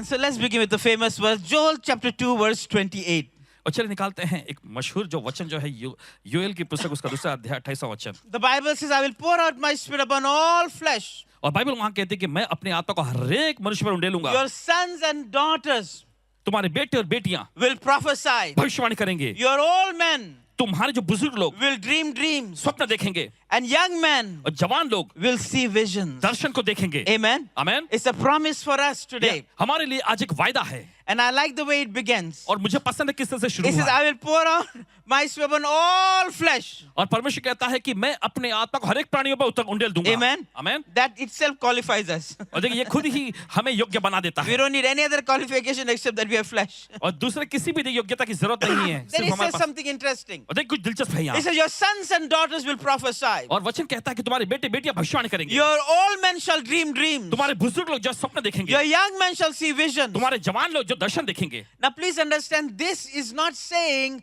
And so let's begin with the famous verse, Joel chapter 2, verse 28. और चलिए निकालते हैं एक मशहूर जो वचन जो है योएल की पुस्तक उसका दूसरा अध्याय 28वां वचन। The Bible says, I will pour out my spirit upon all flesh. और बाइबल वहां कहती है कि मैं अपने आत्मा को हर एक मनुष्य पर उंडेलूंगा। Your sons and daughters तुम्हारे बेटे और बेटियां will prophesy. भविष्यवाणी करेंगे। Your old men तुम्हारे जो बुजुर्ग लोग will dream dreams. स्वप्न देखेंगे And young men और जवान लोग will see visions. दर्शन को देखेंगे। Amen. Amen. It's a promise for us today. हमारे लिए आज एक वायदा है And I like the way it begins. और मुझे पसंद है किस तरह से शुरू It says, हुआ। I will pour out my spirit upon all flesh. और परमेश्वर कहता है कि मैं अपने आत्मा को हर एक प्राणियों पर उतर उंडेल दूंगा। Amen. Amen. That itself qualifies us. और देखिए ये खुद ही हमें योग्य बना देता We है don't need any other qualification except that we have flesh. और दूसरे किसी भी योग्यता की जरूरत नहीं है। Then सिर्फ it हमारे says पास। something interesting. और देखिए कुछ दिलचस्प है It यहाँ। says, your sons and daughters will prophesy. और वचन कहता है कि तुम्हारे बेटे बेटियां भविष्यवाणी करेंगे। Your old men shall dream dreams. तुम्हारे बुजुर्ग लोग जो स्वप्न देखेंगे। Your young men shall see visions. तुम्हारे जवान लोग जो दर्शन देखेंगे। Now please understand, this is not saying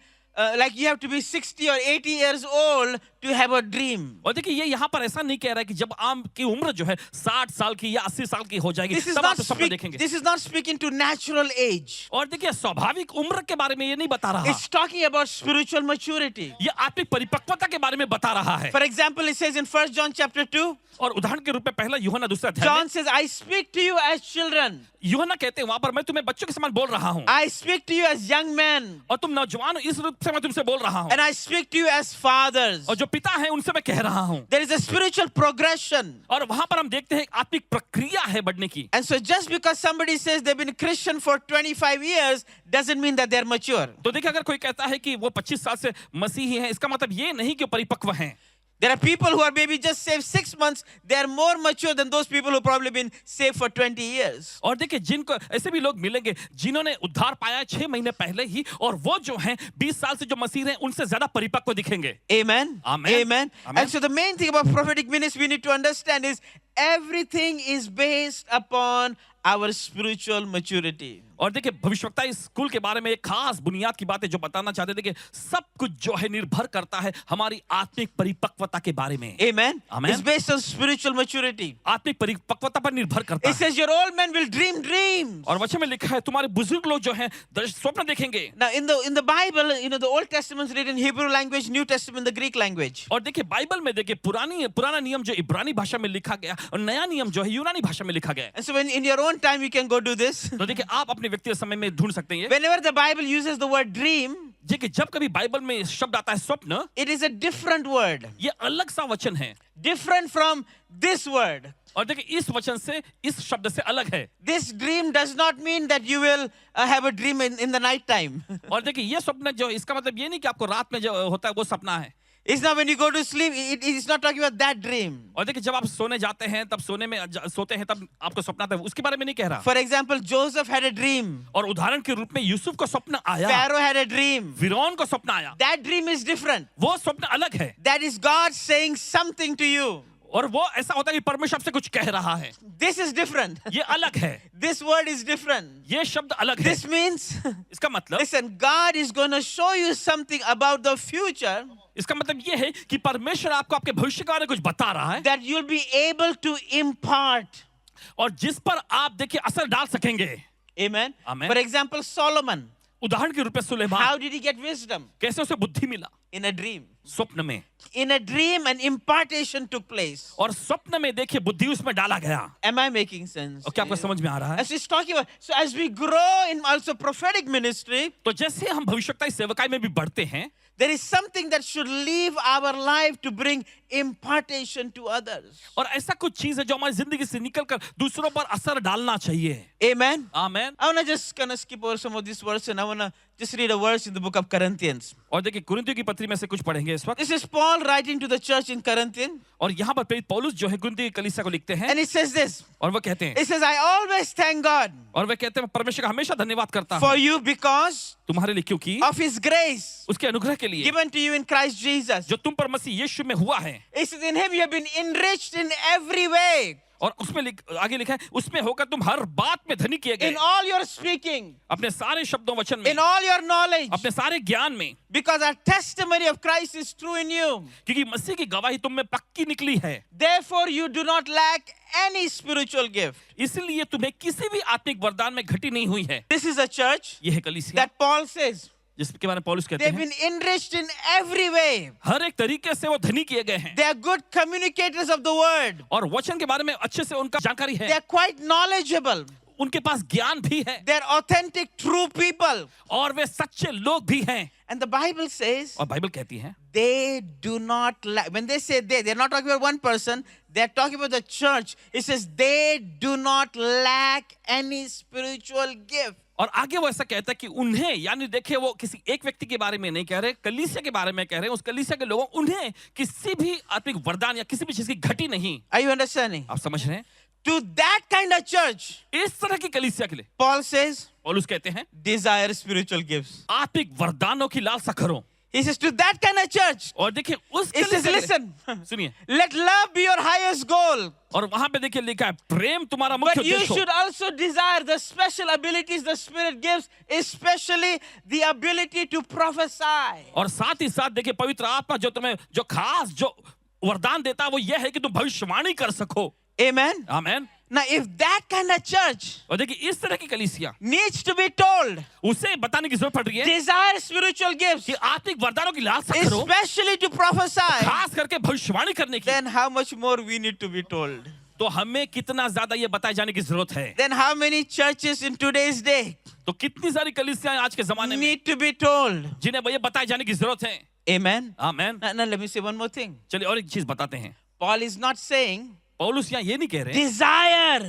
like you have to be 60 or 80 years old to have a dream. और देखिए ये यहाँ पर ऐसा नहीं कह रहा है कि जब आपकी उम्र जो है 60 साल की या 80 साल की हो जाएगी तब आप स्वप्न देखेंगे। This is not speaking to natural age. और देखिए स्वाभाविक उम्र के बारे में ये नहीं बता रहा। It's talking about spiritual maturity. ये आत्मिक परिपक्वता के बारे में बता रहा है। For example, it says in 1 John chapter 2, और उदाहरण के रूप में पहला यूहन्ना दूसरा अध्याय John में says, I speak to you as children. यूहन्ना कहते हैं वहां पर मैं तुम्हें बच्चों के समान बोल रहा हूँ I speak to you as young men. और तुम नौजवान हो इस रूप से मैं तुमसे बोल रहा हूँ And I speak to you as fathers. और जो पिता है उनसे मैं कह रहा हूँ। There is a spiritual progression. और वहां पर हम देखते हैं एक आत्मिक प्रक्रिया है बढ़ने की। And so just because somebody says they've been a Christian for 25 years doesn't mean that they're mature. तो देखिए अगर कोई कहता है कि वो 25 साल से मसीही है इसका मतलब ये नहीं कि वो परिपक्व हैं। There are people who are maybe just saved 6 months. They are more mature than those people who probably been saved for 20 years. और देखिए जिनको ऐसे भी लोग मिलेंगे जिन्होंने उद्धार पाया 6 महीने पहले ही और वो जो हैं 20 साल से जो मसीह हैं उनसे ज्यादा परिपक्व दिखेंगे। Amen. Amen. Amen. Amen. And so the main thing about prophetic ministry we need to understand is everything is based upon our spiritual maturity. और देखिए भविष्यवक्ता इस स्कूल के बारे में एक खास बुनियाद की बातें जो बताना चाहते थे कि सब कुछ जो है निर्भर करता है हमारी आत्मिक परिपक्वता के बारे में। Amen. Amen. It's based on spiritual maturity. आत्मिक परिपक्वता पर निर्भर करता It है। says your old men will dream dreams. और वचन में लिखा है तुम्हारे बुजुर्ग लोग जो हैं स्वप्न देखेंगे। Now in the Bible, you know, the Old Testament is written in Hebrew language, New Testament in the Greek language. और देखिए बाइबल में देखिए पुराना नियम जो इब्रानी भाषा में लिखा गया और नया नियम जो है यूनानी भाषा में लिखा गया। And so when in your own time you can go do this. तो देखिए आप अपने व्यक्तिगत समय में ढूंढ सकते हैं। Whenever the Bible uses the word dream, देखिए जब कभी बाइबल में शब्द आता है स्वप्न it is a different word. ये अलग सा वचन है Different from this word. और देखिए इस वचन से इस शब्द से अलग है। This dream does not mean that you will have a dream in the night time. और देखिए ये स्वप्न जो इसका मतलब ये नहीं कि आपको रात में जो होता है वो सपना है। It's not when you go to sleep, it's not talking about that dream. और देखिए जब आप सोने जाते हैं तब सोते हैं तब आपको सपना आता है उसके बारे में नहीं कह रहा। For example, Joseph had a dream. और उदाहरण के रूप में यूसुफ को सपना आया। Pharaoh had a dream. फिरौन को सपना आया। That dream is different. वो स्वप्न अलग है। That is God saying something to you. और वो ऐसा होता है कि परमेश्वर आपसे कुछ कह रहा है। This is different. ये अलग है। This word is different. ये शब्द अलग है। This means, इसका मतलब listen, God is going to show you something about the future इसका मतलब ये है कि परमेश्वर आपको आपके भविष्य के बारे में कुछ बता रहा है that you'll be able to impart. और जिस पर आप देखिए असर डाल सकेंगे। Amen. Amen. For example, Solomon. उदाहरण के रूप में Suleman How did he get wisdom? कैसे उसे बुद्धि मिला? In a dream. स्वप्न में। In a dream, an impartation took place. और स्वप्न में देखिए बुद्धि उसमें डाला गया। Am I making sense? और क्या आपको समझ में आ रहा है? As he's talking about, so as we grow in also prophetic ministry, तो जैसे हम भविष्यवक्ता सेवकाई में भी बढ़ते हैं there is something that should leave our life to bring impartation to others. और ऐसा कुछ चीज है जो हमारी जिंदगी से निकलकर दूसरों पर असर डालना चाहिए। Amen. Amen. I want to just kind of skip over some of these verses and I want to just read a verse in the book of Corinthians. और देखिए कुरिन्थियों की पत्री में से कुछ पढ़ेंगे इस वक्त। This is Paul writing to the church in Corinthian. और यहाँ पर प्रेरित पौलुस जो है कुरिन्थियों की कलीसिया को लिखते हैं And it says this. और वो कहते हैं It says, I always thank God और वे कहते हैं परमेश्वर का हमेशा धन्यवाद करता for हूँ you because तुम्हारे लिए क्योंकि of his grace उसके अनुग्रह के लिए given to you in Christ Jesus. जो तुम पर मसीह यीशु में हुआ है। It says, in him you have been enriched in every way. और उसमें आगे लिखा है, उसमें होकर तुम हर बात में धनी किए गए, in all your speaking, अपने सारे शब्दों वचन में, in all your knowledge, अपने सारे ज्ञान में, because our testimony of Christ is true in you. क्योंकि मसीह की गवाही तुम में पक्की निकली है। Therefore, you do not lack any spiritual gift. इसलिए तुम्हें किसी भी आत्मिक वरदान में घटी नहीं हुई है। This is a church यह है कलीसिया that Paul says जिसके बारे में पौलुस कहते they've हैं, been enriched in every way. हर एक तरीके से वो धनी किए गए हैं They are good communicators of the word. और वचन के बारे में अच्छे से उनका जानकारी They है, are quite knowledgeable. उनके पास ज्ञान भी है They are authentic, true people. और वे सच्चे लोग भी हैं। And the Bible says और बाइबल कहती है, they do not lack. When they say they're not talking about one person, they're talking about the church. It says they do not lack any spiritual gift. और आगे वो ऐसा कहता है कि उन्हें, यानी देखिए वो किसी एक व्यक्ति के बारे में नहीं कह रहे, कलीसिया के बारे में कह रहे हैं। उस कलीसिया के लोगों, उन्हें किसी भी आत्मिक वरदान या किसी भी चीज की घटी नहीं। Are you understanding? आप समझ रहे हैं? To that kind of church, इस तरह की कलीसिया के लिए Paul says, पौलुस कहते हैं, desire spiritual gifts. आत्मिक वरदानों की लालसा करो। He says, to that kind of church, और देखिए उस he says, कलीसिया के लिए- listen, सुनिए, let love be your highest goal. और वहां पे देखिए लिखा है, प्रेम तुम्हारा मुख्य But you उद्देश्य हो। should also desire the special abilities the Spirit gives, especially the ability to prophesy. और साथ ही साथ देखिए पवित्र आत्मा जो तुम्हें जो खास जो वरदान देता है वो यह है कि तुम भविष्यवाणी कर सको। Amen. Amen. Now, if that kind of church और देखिए इस तरह की कलीसिया, needs to be told, उसे बताने की जरूरत पड़ रही है desire spiritual gifts, कि आत्मिक वरदानों की लालसा करो, especially to prophesy, खास करके भविष्यवाणी करने की, then how much more we need to be told? तो हमें कितना ज्यादा ये बताए जाने की जरूरत है। Then how many churches in today's day तो कितनी सारी कलीसियां आज के जमाने में need to be told? जिन्हें ये बताए जाने की जरूरत है। Amen. आमेन। Now, let me say one more thing. चलिए और एक चीज बताते हैं, Paul is not saying पौलुस यहाँ ये नहीं कह रहे desire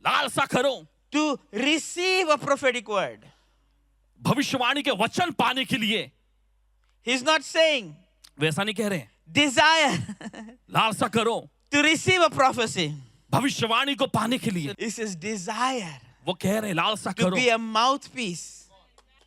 लालसा करो to receive a prophetic word. भविष्यवाणी के वचन पाने के लिए, He's not saying वैसा नहीं कह रहे। desire लालसा करो to receive a prophecy. भविष्यवाणी को पाने के लिए, He says desire वो कह रहे लालसा to करो be a mouthpiece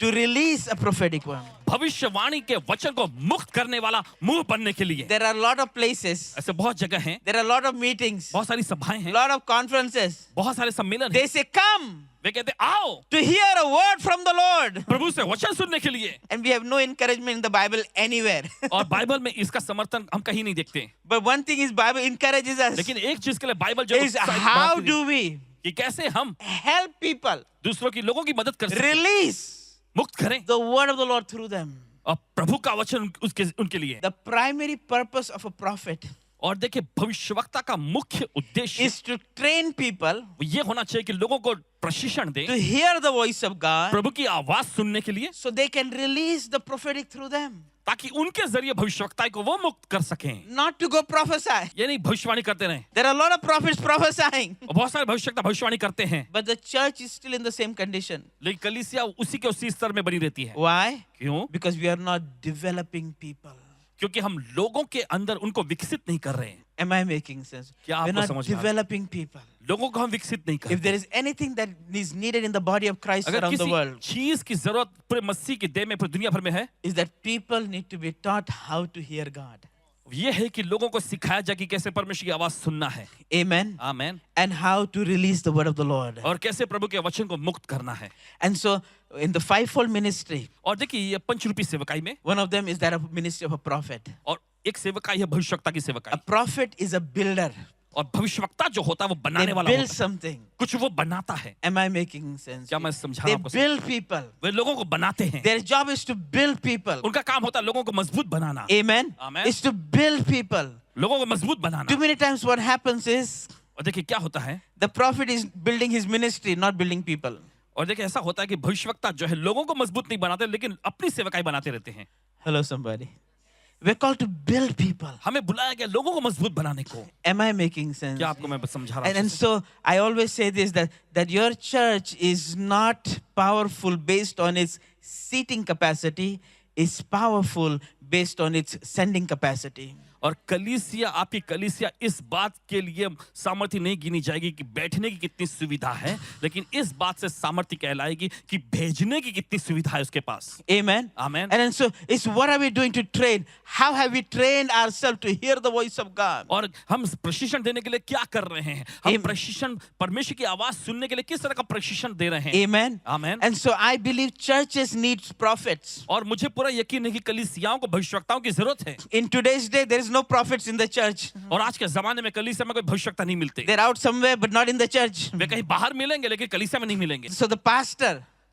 to release a prophetic word. भविष्यवाणी के वचन को मुक्त करने वाला मुंह बनने के लिए। There are a lot of places, ऐसे बहुत जगह हैं, there are a lot of meetings, बहुत सारी सभाएं a हैं, lot of conferences. बहुत सारे सम्मेलन हैं। They say, come वे कहते आओ to hear a word from the Lord. प्रभु से वचन सुनने के लिए, And we have no encouragement in the Bible anywhere. और बाइबल में इसका समर्थन हम कहीं नहीं देखते। But one thing is Bible encourages us लेकिन एक चीज के लिए बाइबल जो is उत्साहित how बनाती है do we कि कैसे हम help people दूसरों की लोगों की मदद कर सकते, release मुक्त करें, the word of the Lord through them. और प्रभु का वचन उनके लिए। The primary purpose of a prophet और देखिए भविष्यवक्ता का मुख्य उद्देश्य is to train people ये होना चाहिए कि लोगों को प्रशिक्षण दे, to hear the voice of God प्रभु की आवाज सुनने के लिए, so they can release the prophetic through them. ताकि उनके जरिए भविष्यवक्ता को वो मुक्त कर सकें। Not to go prophesy. ये नहीं भविष्यवाणी करते रहें, There are a lot of prophets prophesying, और बहुत सारे भविष्यवक्ता भविष्यवाणी करते हैं, but the church is still in the same condition. लेकिन कलीसिया उसी के उसी स्तर में बनी रहती है। Why? क्यों? Because we are not developing people. क्योंकि हम लोगों के अंदर उनको विकसित नहीं कर रहे हैं। Am I making sense? क्या We're आपको not समझ में आ रहा है? developing people. लोगों को हम विकसित नहीं कर If there is anything that is needed in the body of Christ अगर around the किसी world, चीज की जरूरत पूरे मसीह की देह में पूरी दुनिया भर में है, is that people need to be taught how to hear God. ये है कि लोगों को सिखाया जाए कि कैसे परमेश्वर की आवाज सुनना है। Amen. Amen. And how to release the word of the Lord. और कैसे प्रभु के वचन को मुक्त करना है। And so, in the fivefold ministry, और देखिए ये पंचरूपी सेवकाई में, one of them is that of ministry of a prophet. और एक सेवकाई है भविष्यवक्ता की A सेवकाई, prophet is a builder. और भविष्यवक्ता जो होता है वो They बनाने वाला build होता है, something. कुछ वो बनाता है। Am I making sense? क्या मैं समझा They रहा हूं आपको? build people. वे लोगों को बनाते हैं, Their job is to build people. उनका काम होता है लोगों को मजबूत बनाना। Amen. Amen. It's to build people. लोगों को मजबूत बनाना। Too many times what happens is और देखिए क्या होता है, the prophet is building his ministry, not building people. और देखिए ऐसा होता है कि भविष्यवक्ता जो है लोगों को मजबूत नहीं बनाते, लेकिन अपनी सेवकाई बनाते रहते हैं। Hello, somebody. We're called to build people. हमें बुलाया गया लोगों को मजबूत बनाने को। Am I making sense? क्या आपको मैं समझा रहा And हूँ? so I always say this, that your church is not powerful based on its seating capacity, it's powerful based on its sending capacity. और कलीसिया, आपकी कलीसिया इस बात के लिए सामर्थ्य नहीं गिनी जाएगी कि बैठने की कितनी सुविधा है, लेकिन इस बात से सामर्थ्य कहलाएगी कि भेजने की कितनी सुविधा है उसके पास। Amen. Amen. And then so it's what are we doing to train? How have we trained ourselves to hear the voice of God? और हम प्रशिक्षण देने के लिए क्या कर रहे हैं? हम Amen. प्रशिक्षण, परमेश्वर की आवाज सुनने के लिए किस तरह का प्रशिक्षण दे रहे हैं? Amen. Amen. And so I believe churches need prophets. और मुझे पूरा यकीन है कि कलीसियाओं को भविष्यवक्ताओं की जरूरत है। In today's day, there is no prophets in the church. और आज के जमाने में कलीसिया में कोई भविष्यवक्ता नहीं मिलते। They're out somewhere, but not in the church. वे कहीं बाहर मिलेंगे लेकिन कलीसिया में नहीं मिलेंगे। So the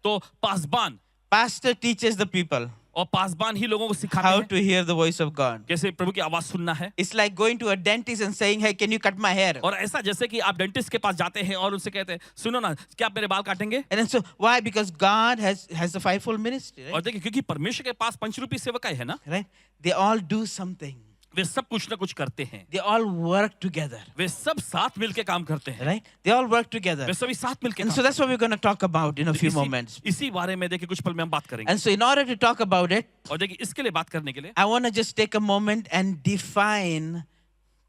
तो pastor teaches the people और पासबान ही लोगों को सिखाते how हैं to hear the voice of God. कैसे प्रभु की आवाज सुनना है। It's like going to a dentist and saying, "Hey, can you cut my hair?" और ऐसा जैसे कि आप डेंटिस्ट के पास जाते हैं और उनसे कहते हैं, सुनो ना, क्या आप मेरे बाल काटेंगे? And then so why? Because God has the fivefold ministry, और right? देखिए, क्योंकि परमेश्वर के पास पंचरूपी सेवकाई है ना, Right? They all do something. वे सब कुछ ना कुछ करते हैं। They all work together, वे सब साथ मिलके काम करते हैं। right? They all work together. वे सभी साथ मिलके And काम so that's what we're going to talk about in a few इसी- moments. इसी बारे में देखिए कुछ पल में हम बात करेंगे। And so in order to talk about it, और देखिए इसके लिए बात करने के लिए, I want to just take a moment and define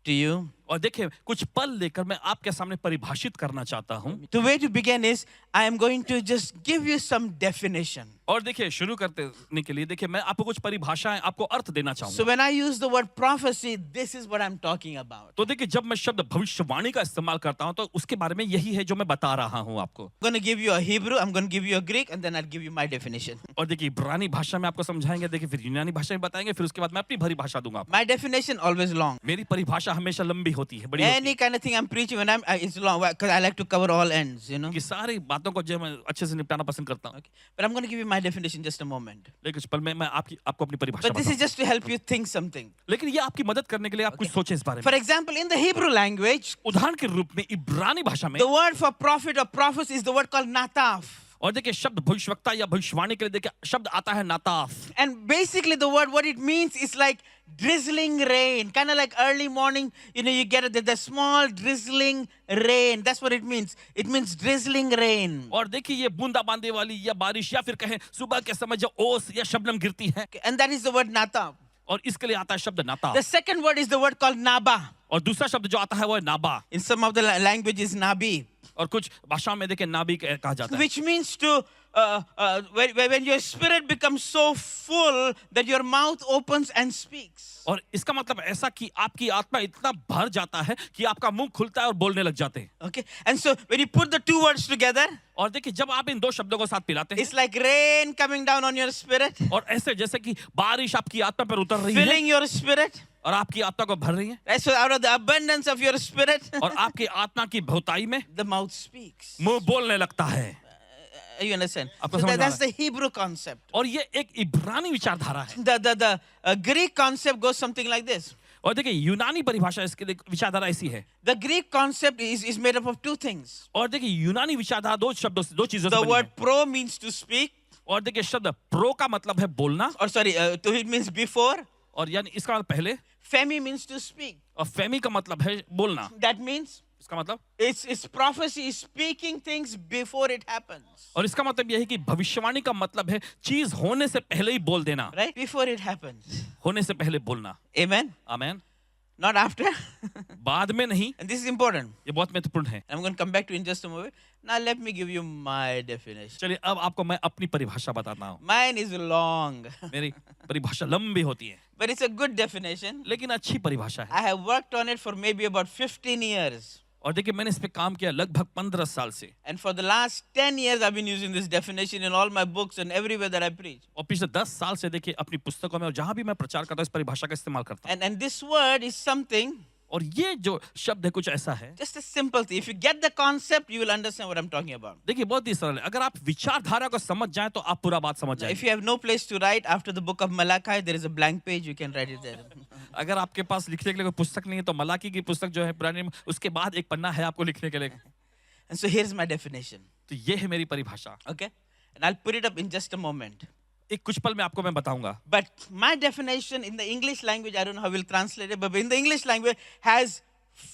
to you. और देखिए कुछ पल लेकर मैं आपके सामने परिभाषित करना चाहता हूँ। The way to begin is I am going to just give you some definition. और देखिए शुरू करने के लिए देखिए मैं आपको कुछ परिभाषाएं, आपको अर्थ देना So चाहूंगा। when I use the word prophecy, this is what I'm talking about. तो देखिए जब मैं शब्द भविष्यवाणी का इस्तेमाल करता हूं तो उसके बारे में यही है जो मैं बता रहा हूं आपको। I'm going to give you a Hebrew, I'm going to give you a Greek, and then I'll give you my definition. और देखिए इब्रानी भाषा में आपको समझाएंगे, देखिए फिर यूनानी भाषा में बताएंगे, फिर उसके बाद मैं अपनी भरी भाषा दूंगा आपको। My definition always long. मेरी परिभाषा हमेशा लंबी होती है, बड़ी होती Any kind of thing I'm preaching when it's long because I like to cover all ends, you know. है कि सारी बातों को जो मैं अच्छे से निपटाना पसंद करता हूँ। Okay. But I'm going to give you my definition just a moment. लेकिन कुछ पल में मैं आपको अपनी परिभाषा But this is बताऊं। just to help you think something. लेकिन ये आपकी मदद करने के लिए आप कुछ सोचें इस बारे में। For example, in the Hebrew language, उदाहरण के रूप में इब्रानी भाषा में, the word for prophet or prophecy is the word called nataf. और देखिए शब्द भविष्यवक्ता या भविष्यवाणी के लिए देखिए शब्द आता है नाताफ। And basically the word, what it means is like drizzling rain. Kind of like early morning, you know, you get the small drizzling rain. That's what it means. It means drizzling rain. और देखिए ये बूंदाबांदी वाली या बारिश या फिर कहें सुबह के समय जो ओस या शबनम गिरती है, And that is the word nataf. और इसके लिए आता है शब्द नाता। The second word is the word called naba. और दूसरा शब्द जो आता है वो है नाबा। In some of the languages, nabi. और कुछ भाषाओं में देखिए नाबी कहा जाता है। Which means to, when your spirit becomes so full that your mouth opens and speaks. और इसका मतलब ऐसा कि आपकी आत्मा इतना भर जाता है कि आपका मुंह खुलता है और बोलने लग जाते हैं। Okay. And so when you put the two words together, और देखिए जब आप इन दो शब्दों को साथ मिलाते हैं, it's like rain coming down on your spirit, और ऐसे जैसे कि बारिश आपकी आत्मा पर उतर रही है filling your spirit. और आपकी आत्मा को भर रही है, Right? So out of the abundance of your spirit, और आपकी आत्मा की बहुताई में the mouth speaks. मुंह बोलने लगता है। You understand? आपको So समझ में that's uh the Hebrew concept. और ये एक इब्रानी विचारधारा है। The Greek concept goes something like this. और देखिए यूनानी परिभाषा इसके लिए विचारधारा ऐसी है। The Greek concept is made up of two things. और देखिए यूनानी विचारधारा दो चीजों से The बनी word है। pro means to speak, और देखिए शब्द प्रो का मतलब है बोलना, or sorry, to it means before. और यानी इसका मतलब पहले, Femi means to speak. और फेमी का मतलब है बोलना। That means इसका मतलब, it's prophecy, is speaking things before it happens. और इसका मतलब यह है कि भविष्यवाणी का मतलब है चीज होने से पहले ही बोल देना, Right? Before it happens. होने से पहले बोलना। Amen? आमेन। Not after. बाद में नहीं, And this is important. ये बहुत महत्वपूर्ण है। I'm going to come back to it in just a moment. Now let me give you my definition. चलिए अब आपको मैं अपनी परिभाषा बताता हूँ। Mine is long, मेरी परिभाषा लंबी होती है, but it's a good definition. लेकिन अच्छी परिभाषा है। I have worked on it for maybe about 15 years. और देखिए मैंने इस पे काम किया लगभग 15 साल से, And for the last 10 years, I've been using this definition in all my books and everywhere that I preach. और पिछले 10 साल से देखिए अपनी पुस्तकों में और जहां भी मैं प्रचार करता हूँ इस परिभाषा का इस्तेमाल करता हूँ। And this word is something, और ये जो शब्द है कुछ ऐसा है, just a simple thing. If you get the concept, you will understand what I'm talking about. देखिए बहुत ही सरल है। अगर आप विचारधारा को समझ जाएं तो आप पूरा बात समझ Now, if जाएंगे। you have no place to write, after the book of Malachi, there is a blank page. You can write it there. अगर आपके पास लिखने के लिए कोई पुस्तक नहीं है तो मलाकी की पुस्तक जो है पुरानी में, उसके बाद एक पन्ना है आपको लिखने के लिए। And so here's my definition. तो ये है मेरी परिभाषा। Okay? And I'll put it up in just a moment. एक कुछ पल में आपको मैं बताऊंगा। But my definition in the English language, I don't know how we'll translate it, but in the English language has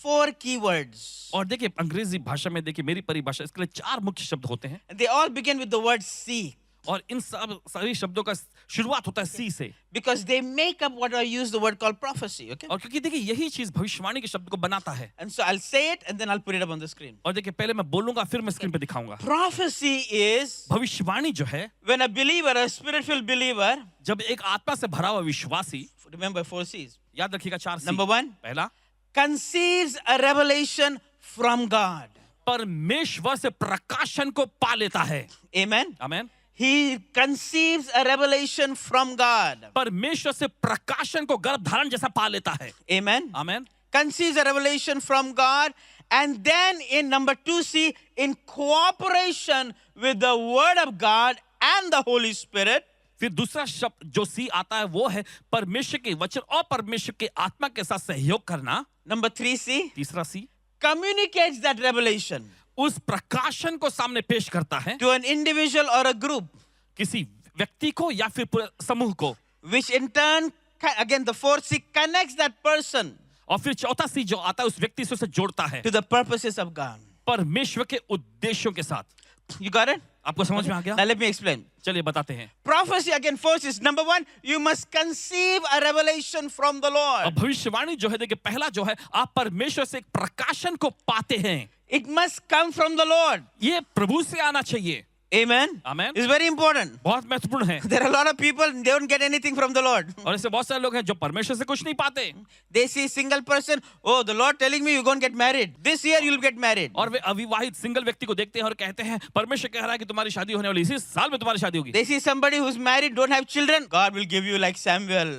4 keywords. और देखिए अंग्रेजी भाषा में देखिए मेरी परिभाषा इसके लिए 4 मुख्य शब्द होते हैं, And they all begin with the word see. और इन सभी शब्दों का शुरुआत होता है सी से। because they make up what I use the word called prophecy. Okay. और क्योंकि देखिए यही चीज भविष्यवाणी के शब्द को बनाता है। And so I'll say it and then I'll put it up on the screen. और देखिए पहले मैं बोलूंगा फिर मैं स्क्रीन पे दिखाऊंगा। Prophecy is भविष्यवाणी जो है when a believer, a spirit-filled believer, जब एक आत्मा से भरा हुआ विश्वासी, remember 4 C's. याद रखिएगा 4 सी। Number 1, पहला, conceives a revelation from God. परमेश्वर से प्रकाशन को पा लेता है। Amen. Amen. He conceives a revelation from God. परमेश्वर से प्रकाशन को गर्भ धारण जैसा पा लेता है। Amen. Amen. Conceives a revelation from God, and then in number 2C, in cooperation with the Word of God and the Holy Spirit, फिर दूसरा शब्द जो सी आता है वो है परमेश्वर के वचन और परमेश्वर के आत्मा के साथ सहयोग करना। number 3C, तीसरा सी communicates that revelation उस प्रकाशन को सामने पेश करता है to an individual or a group, किसी व्यक्ति को या फिर पूरे समूह को, which in turn, again the 4C, connects that person और फिर चौथा सी जो आता है उस व्यक्ति से उसे जोड़ता है to the purposes of God. परमेश्वर के उद्देश्यों के साथ। You got it? आपको समझ में आ गया? Now let me explain. चलिए बताते हैं। Prophecy again, 4C is number 1, you must conceive a revelation from the और Lord. भविष्यवाणी जो है देखिए पहला जो है आप परमेश्वर से एक प्रकाशन को पाते हैं। It must come from the Lord. ये प्रभु से आना चाहिए। Amen. Amen. It's very important. बहुत महत्वपूर्ण है। There are a lot of people, they don't get anything from the Lord. और ऐसे बहुत सारे लोग हैं जो परमेश्वर से कुछ नहीं पाते। They see single person, oh, the Lord telling me you're going to get married. This year you'll get married. और वे अविवाहित सिंगल व्यक्ति को देखते हैं और कहते हैं परमेश्वर कह रहा है कि तुम्हारी शादी होने वाली इसी साल में तुम्हारी शादी होगी। They see somebody who's married, don't have children, God will give you like Samuel.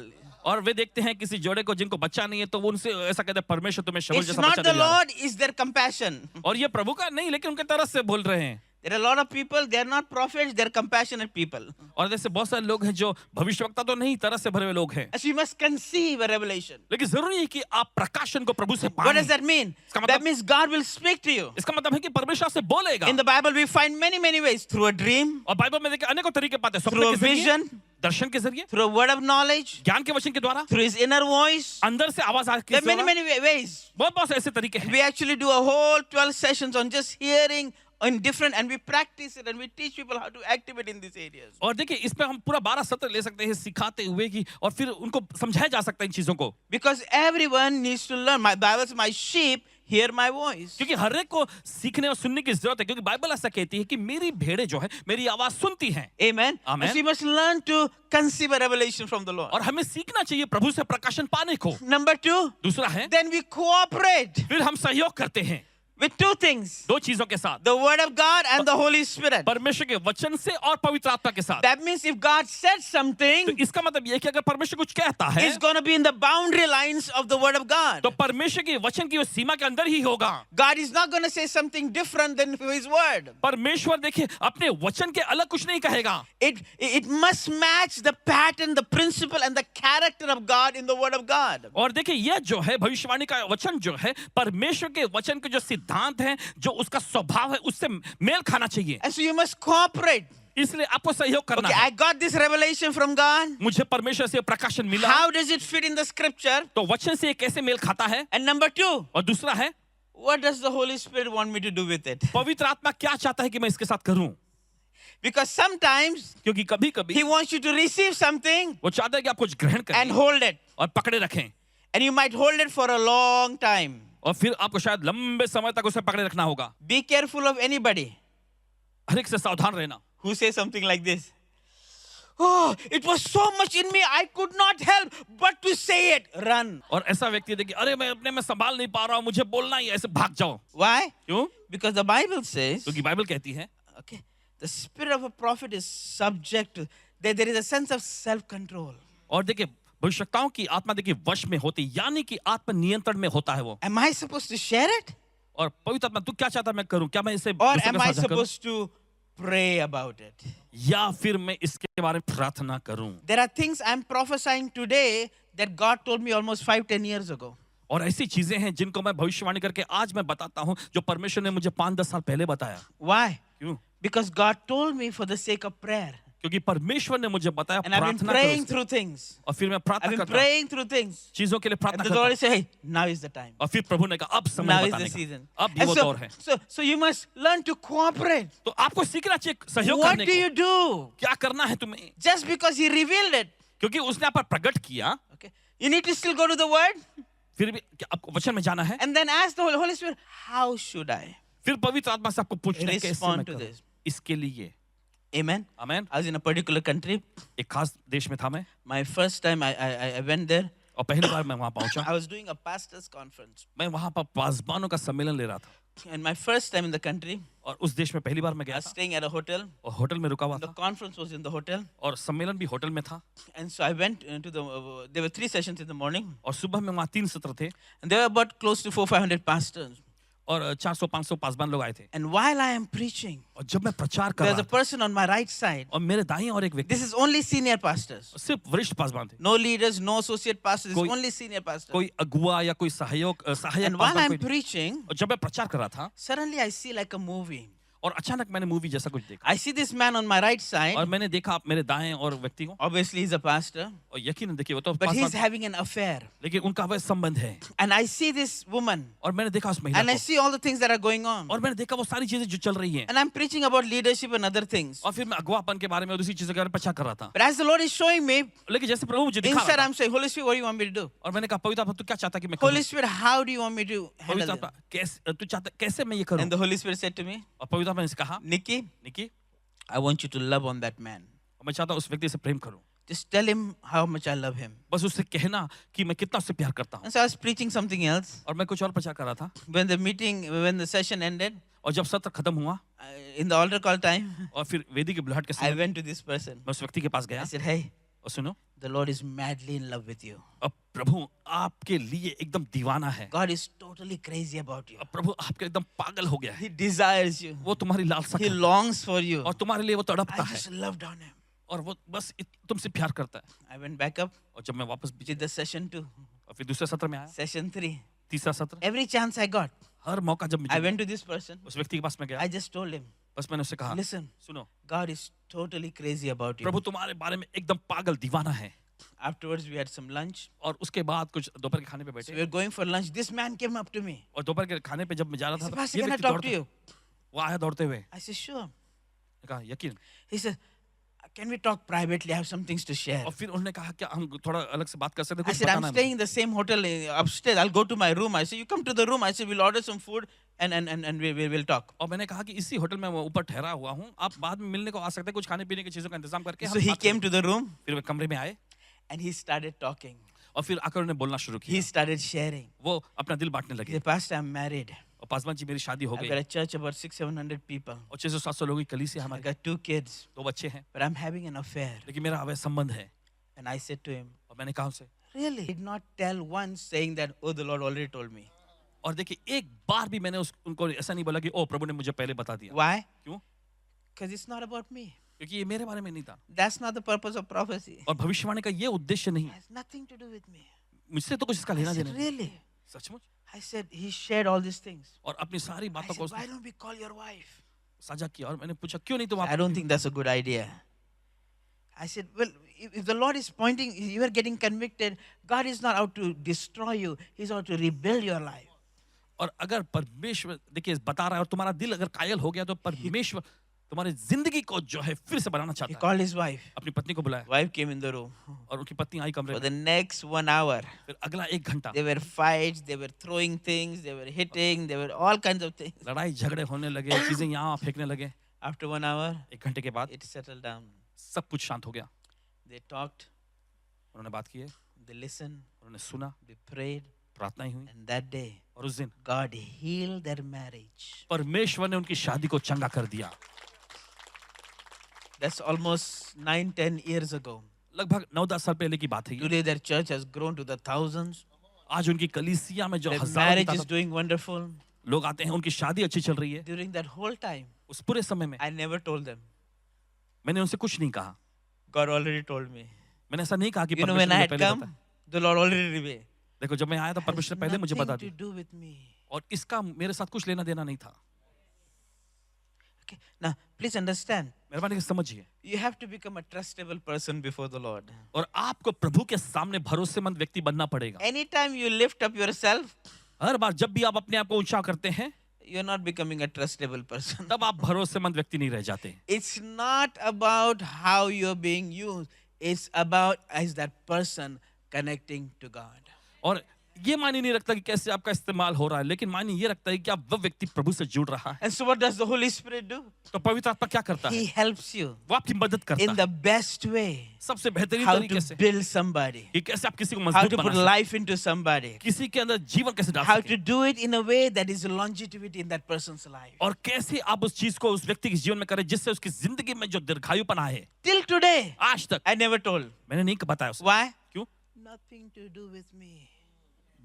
और वे देखते हैं किसी जोड़े को जिनको बच्चा नहीं है तो वो उनसे ऐसा कहते हैं परमेश्वर तुम्हें शमूएल It's जैसा not बच्चा the दे रहा है। Lord, it's their compassion. और ये प्रभु का नहीं लेकिन उनके तरफ से बोल रहे हैं। There are a lot of people, they're not prophets, they're compassionate people. और जैसे बहुत सारे लोग हैं जो भविष्यवक्ता तो नहीं तरह से भरे हुए लोग हैं, So you must conceive a revelation. लेकिन जरूरी है कि आप प्रकाशन को प्रभु से What पाएं। does that mean? इसका मतलब- That means God will speak to you. इसका मतलब है कि परमेश्वर से बोलेगा। In the Bible, we find many ways. Through a dream, और बाइबल में देखिए अनेकों तरीके पाते हैं, Through स्वप्न a के जरिए, vision, दर्शन के जरिए, through a word of knowledge, ज्ञान के वचन के द्वारा, through his inner voice. अंदर से आवाज There are आके many ways. बहुत ऐसे तरीके हैं। We actually do a whole 12 sessions on just hearing in different, and we practice it and we teach people how to activate in these areas. और देखिए इस पे हम पूरा 12 सत्र ले सकते हैं सिखाते हुए कि और फिर उनको समझाया जा सकता है इन चीजों को, Because everyone needs to learn. My Bible says, my sheep hear my voice. क्योंकि हर एक को सीखने और सुनने की जरूरत है, क्योंकि बाइबल ऐसा कहती है कि मेरी भेड़ें जो है मेरी आवाज सुनती हैं। Amen. Amen. So you must learn to conceive a revelation from the Lord. और हमें सीखना चाहिए प्रभु से प्रकाशन पाने को। Number 2, दूसरा है then we cooperate फिर हम सहयोग करते हैं with 2 things. दो चीजों के साथ, The word of God and the Holy Spirit. परमेश्वर के वचन से और पवित्र आत्मा के साथ। That means if God said तो something, इसका मतलब ये है कि अगर परमेश्वर कुछ कहता है it's going to be in the boundary lines of the word of God. तो परमेश्वर के वचन की उस सीमा के अंदर ही होगा। God is not going to say something different than his word. परमेश्वर देखिए अपने वचन के अलग कुछ नहीं कहेगा। It must match the pattern, the principle and the character of God in the word of God. और देखिए यह जो है भविष्यवाणी का वचन जो है परमेश्वर के वचन के जो सिद्धांत हैं, जो उसका स्वभाव है उससे मेल खाना चाहिए। And so you must cooperate. इसलिए आपको सहयोग करना Okay, है। I got this revelation from God. मुझे परमेश्वर से प्रकाशन मिला, How does it fit in the scripture? तो वचन से ये कैसे मेल खाता है। And number 2, और दूसरा है what does the Holy Spirit want me to do with it? पवित्र आत्मा क्या चाहता है कि मैं इसके साथ करूं, Because sometimes क्योंकि कभी कभी he wants you to receive something वो चाहता है कि आप कुछ ग्रहण and करें hold it. और पकड़े रखें, And you might hold it for a long time. और फिर आपको शायद लंबे समय तक उसे पकड़े रखना होगा। Be careful of anybody हर एक से सावधान रहना who says something like this. Oh, it was so much in me, I could not help but to say it. Run. और ऐसा व्यक्ति देखिए अरे मैं अपने में संभाल नहीं पा रहा हूं, मुझे बोलना ही है, ऐसे भाग जाओ। Why? क्यों? Because the Bible says, क्योंकि बाइबल कहती है okay, the spirit of a prophet is subject to, there is a sense of self-control. और देखिए भविष्यवक्ताओं की आत्मा देखिए वश में होती, यानी कि आत्म नियंत्रण में होता है वो। Am I supposed to share it? और पवित्र आत्मा तू क्या चाहता मैं करूं, क्या मैं इसे Or दूसरों am के I साथ साझा करूं? supposed to pray about it? या फिर मैं इसके बारे में प्रार्थना करूं। There are things I'm prophesying today that God told me almost 5-10 years ago. और ऐसी चीजें हैं जिनको मैं भविष्यवाणी करके आज मैं बताता हूं जो परमेश्वर ने मुझे 5-10 साल पहले बताया। Why? क्यों? Because God told me for the sake of prayer. क्योंकि परमेश्वर ने मुझे बताया And I've been प्रार्थना praying करो through things. और फिर मैं I've प्रार्थना been करता praying through things. चीजों के लिए And प्रार्थना the करता Lord is saying, hey, now is the time. और फिर प्रभु ने कहा अब समय Now is बताने the का season. अब ये And वो so, दौर है so you must learn to cooperate. तो आपको सीखना चाहिए सहयोग What करने do को you do? क्या करना है तुम्हें Just because He revealed it. क्योंकि उसने आप पर प्रकट किया Okay. You need to still go to the Word फिर भी क्या आपको वचन में जाना है and then ask the Holy Spirit, how should I फिर पवित्र आत्मा से आपको पूछना है कैसे respond मैं to करूं this? इसके लिए Amen. Amen I was in a particular country. एक खास देश में था मैं My first time I went there, और पहली बार मैं वहां पहुंचा I was doing a pastor's conference. मैं वहां पर पासबानों का सम्मेलन ले रहा था And my first time in the country, और उस देश में पहली बार मैं I गया was था staying at a hotel. और होटल में रुका हुआ The था conference was in the hotel. और सम्मेलन भी होटल में था And so I went to there were 3 sessions in the morning. और सुबह में वहाँ 3 सत्र थे And there were about close to 400-500 pastors. और 400-500 पासबान लोग आए थे And while I am preaching, और जब मैं प्रचार कर there's रहा a था person on my right side. और मेरे दाईं और एक व्यक्ति This is only senior pastors. सिर्फ वरिष्ठ पासबान थे No leaders, no associate pastors. It's कोई- only senior pastors. कोई अगुआ या कोई सहायक And while पासबान I'm कोई नहीं। preaching, और जब मैं प्रचार कर रहा था suddenly I see like a movie. और अचानक मैंने मूवी जैसा कुछ देखा I see this man on my right और side. मैंने देखा मेरे दाएं और व्यक्ति को Obviously, he's a pastor, और यकीन देखिए वो तो but he's Paswan having an affair. लेकिन उनका वह संबंध है And I see this woman, और मैंने देखा उस महिला and I को see all the things that are going on. और मैंने देखा वो सारी चीजें जो चल रही हैं And I'm preaching about leadership and other things. और फिर मैं अगुवापन के बारे में और दूसरी चीजों के बारे में प्रचार कर रहा था But as the Lord is showing me, लेकिन जैसे प्रभु मुझे दिखा inside रहा था I'm saying, Holy Spirit, what do you want me to do? और मैंने कहा पवित्र आत्मा तू क्या चाहता कि मैं करूं Holy Spirit, how do you want me to handle पवित्र this? आत्मा कैसे तू चाहता कैसे मैं ये करूं And the Holy Spirit said to me, और पवित्र आत्मा ने इसे कहा Nikki, Nikki I want you to love on that man. और मैं चाहता हूं उस व्यक्ति से प्रेम करूं Just tell him how much I love him. बस उससे कहना कि मैं कितना उससे प्यार करता हूं And so I was preaching something else. और मैं कुछ और प्रचार कर रहा था When the session ended, और जब सत्र खत्म हुआ in the altar call time, और फिर वेदी की बुलाहट के I समय went to this person. मैं उस व्यक्ति के पास I गया said, hey, और सुनो the Lord is madly in love with you. अब प्रभु आपके लिए एकदम दीवाना है God is totally crazy about you. अब प्रभु आपके एकदम पागल हो गया है He desires you. वो तुम्हारी लालसा He करता है longs for you. और तुम्हारे लिए वो तड़पता I है just loved on him. और वो बस तुमसे प्यार करता है I went back up, और जब मैं वापस did the session 2, और फिर दूसरे सत्र में आया session 3. तीसरा सत्र Every chance I got, हर मौका जब I मुझे went to this person. उस व्यक्ति के पास में गया I just told him, बस मैंने उससे कहा listen, सुनो God is totally crazy about you. प्रभु तुम्हारे बारे में एकदम पागल दीवाना है Afterwards, we had some lunch. और उसके बाद कुछ दोपहर के खाने पे So बैठे we were going for lunch. This man came up to me. और दोपहर के खाने पे जब मैं जा He रहा said, था Pastor, ये can I व्यक्ति talk to दौड़ता you? वो आया दौड़ते हुए I said, sure. मैंने कहा यकीन He said, can we talk privately? I have some things to share. और फिर उन्होंने कहा क्या हम थोड़ा अलग से बात कर सकते हैं I कुछ said, I'm बताना है staying in the same hotel upstairs. I'll go to my room. I said, you come to the room. I said, we'll order some food and we'll talk. और मैंने कहा कि इसी होटल में मैं ऊपर ठहरा हुआ हूँ आप बाद में मिलने को आ सकते हैं कुछ खाने पीने की चीजों का इंतजाम करके So हम he बात came करेंगे। to the room फिर वे कमरे में आए and he started talking. और फिर आकर उन्होंने बोलना शुरू He किया started sharing. वो अपना दिल बांटने He लगे said, Pastor, I'm married. और पासवान जी मेरी शादी हो I've गई got a church about 600-700 people. और 600-700 लोगों की कलीसिया I हमारे got 2 kids, 2 बच्चे हैं but I'm having an affair. लेकिन मेरा अवैध संबंध है And I said to him, और मैंने कहा उनसे really? He did not tell once saying that, oh, the Lord already told me. और देखिए एक बार भी मैंने उनको ऐसा नहीं बोला कि ओ प्रभु ने मुझे पहले बता दिया Why? क्यों Because it's not about me. क्योंकि ये मेरे बारे में नहीं था That's not the purpose of prophecy. और भविष्यवाणी का ये उद्देश्य नहीं It has nothing to do with me. मुझसे तो कुछ इसका I लेना said, देना नहीं really? सचमुच I said, he shared all these things. और अपनी सारी I बातों को said, why उसने don't we call your wife? साझा किया और मैंने पूछा क्यों नहीं तुम I don't think that's a good idea. I said, well, if the Lord is pointing, you are getting convicted, God is not out to destroy you. He's out to rebuild your life. और अगर परमेश्वर देखिए बता रहा है और तुम्हारा दिल अगर कायल हो गया तो परमेश्वर तुम्हारी जिंदगी को जो है फिर से बनाना He चाहता है called his wife. अपनी पत्नी को बुलाया Wife came in the room. और उनकी पत्नी आई कमरे For में the next 1 hour, फिर अगला 1 घंटा there were fights, they were throwing things, they were hitting, there were all kinds of things. लड़ाई झगड़े होने लगे चीजें यहाँ फेंकने लगे After 1 hour, 1 घंटे के बाद it settled down. सब कुछ शांत हो गया They talked, उन्होंने बात की है they listened, उन्होंने सुना they prayed, प्रार्थनाएं हुई and that day, और उस दिन God healed their marriage. परमेश्वर ने उनकी शादी को चंगा कर दिया That's almost 9-10 years ago. लगभग 9-10 साल पहले की बात है ये। Today their church has grown to the thousands. आज उनकी कलीसिया में जो Their हजारों marriage की is तादाद- doing wonderful. लोग आते हैं उनकी शादी अच्छी चल रही है During that whole time, उस पूरे समय में I never told them. मैंने उनसे कुछ नहीं कहा God already told me. मैंने ऐसा नहीं कहा कि You know, when परमेश्वर I ने had पहले come, बताया the Lord already revealed. देखो जब मैं आया था Has परमेश्वर ने पहले मुझे बता nothing to दिया do with me. और इसका मेरे साथ कुछ लेना देना नहीं था Okay. Now, please understand. मेहरबानी से समझिए। You have to become a trustable person before the Lord. और आपको प्रभु के सामने भरोसेमंद व्यक्ति बनना पड़ेगा। Anytime you lift up yourself, हर बार जब भी आप अपने आप को ऊंचा करते हैं, you're not becoming a trustable person. तब आप भरोसेमंद व्यक्ति नहीं रह जाते। It's not about how you're being used. It's about is that person connecting to God. और ये मायने नहीं रखता कि कैसे आपका इस्तेमाल हो रहा है, लेकिन मायने ये रखता है कि आप वह व्यक्ति प्रभु से जुड़ रहा है। And so what does the Holy Spirit do? तो पवित्र आत्मा क्या करता है? He helps you वो आपकी मदद करता in है the best way. सबसे बेहतरीन How तरीके to से build somebody. कि कैसे आप किसी को How मजबूत to put बना सकते life into somebody. हैं, किसी के अंदर जीवन कैसे डाल How सकते to हैं, do it in a way that is longevity in that person's life. और कैसे आप उस चीज को उस व्यक्ति के जीवन में करें जिससे उसकी जिंदगी में जो दीर्घायुपन आए। Till today, आज तक I never told. मैंने नहीं बताया उसे। Why? क्यों? Nothing to do with me.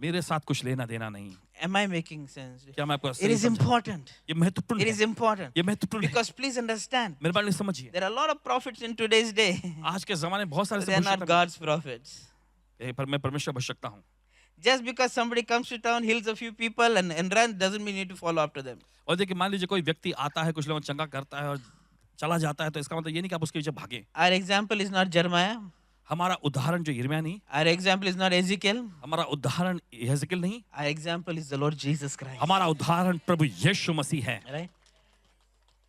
मेरे साथ कुछ लेना देना नहीं। Am I making sense? क्या मैं आपको It सही is समझा? important. ये महत्वपूर्ण It है। is important. ये महत्वपूर्ण है। Because please understand, मेहरबानी से समझिए, there are a lot of prophets in today's day. आज के जमाने में बहुत सारे They are not भविष्यवक्ता God's prophets. हैं। पर मैं परमेश्वर का भविष्यवक्ता हूँ। Just because somebody comes to town, heals a few people and runs, doesn't mean you need to follow after them. और देखिए, मान लीजिए कोई व्यक्ति आता है, कुछ लोगों को चंगा करता है और चला जाता है, तो इसका मतलब ये नहीं कि आप उसके पीछे भागे। Our example is not Jeremiah. हमारा उदाहरण जो यिर्मयाह नहीं, Our example is not Ezekiel. हमारा उदाहरण यहेजकेल नहीं, Our example is the Lord Jesus Christ. हमारा उदाहरण प्रभु यीशु मसीह है। Right?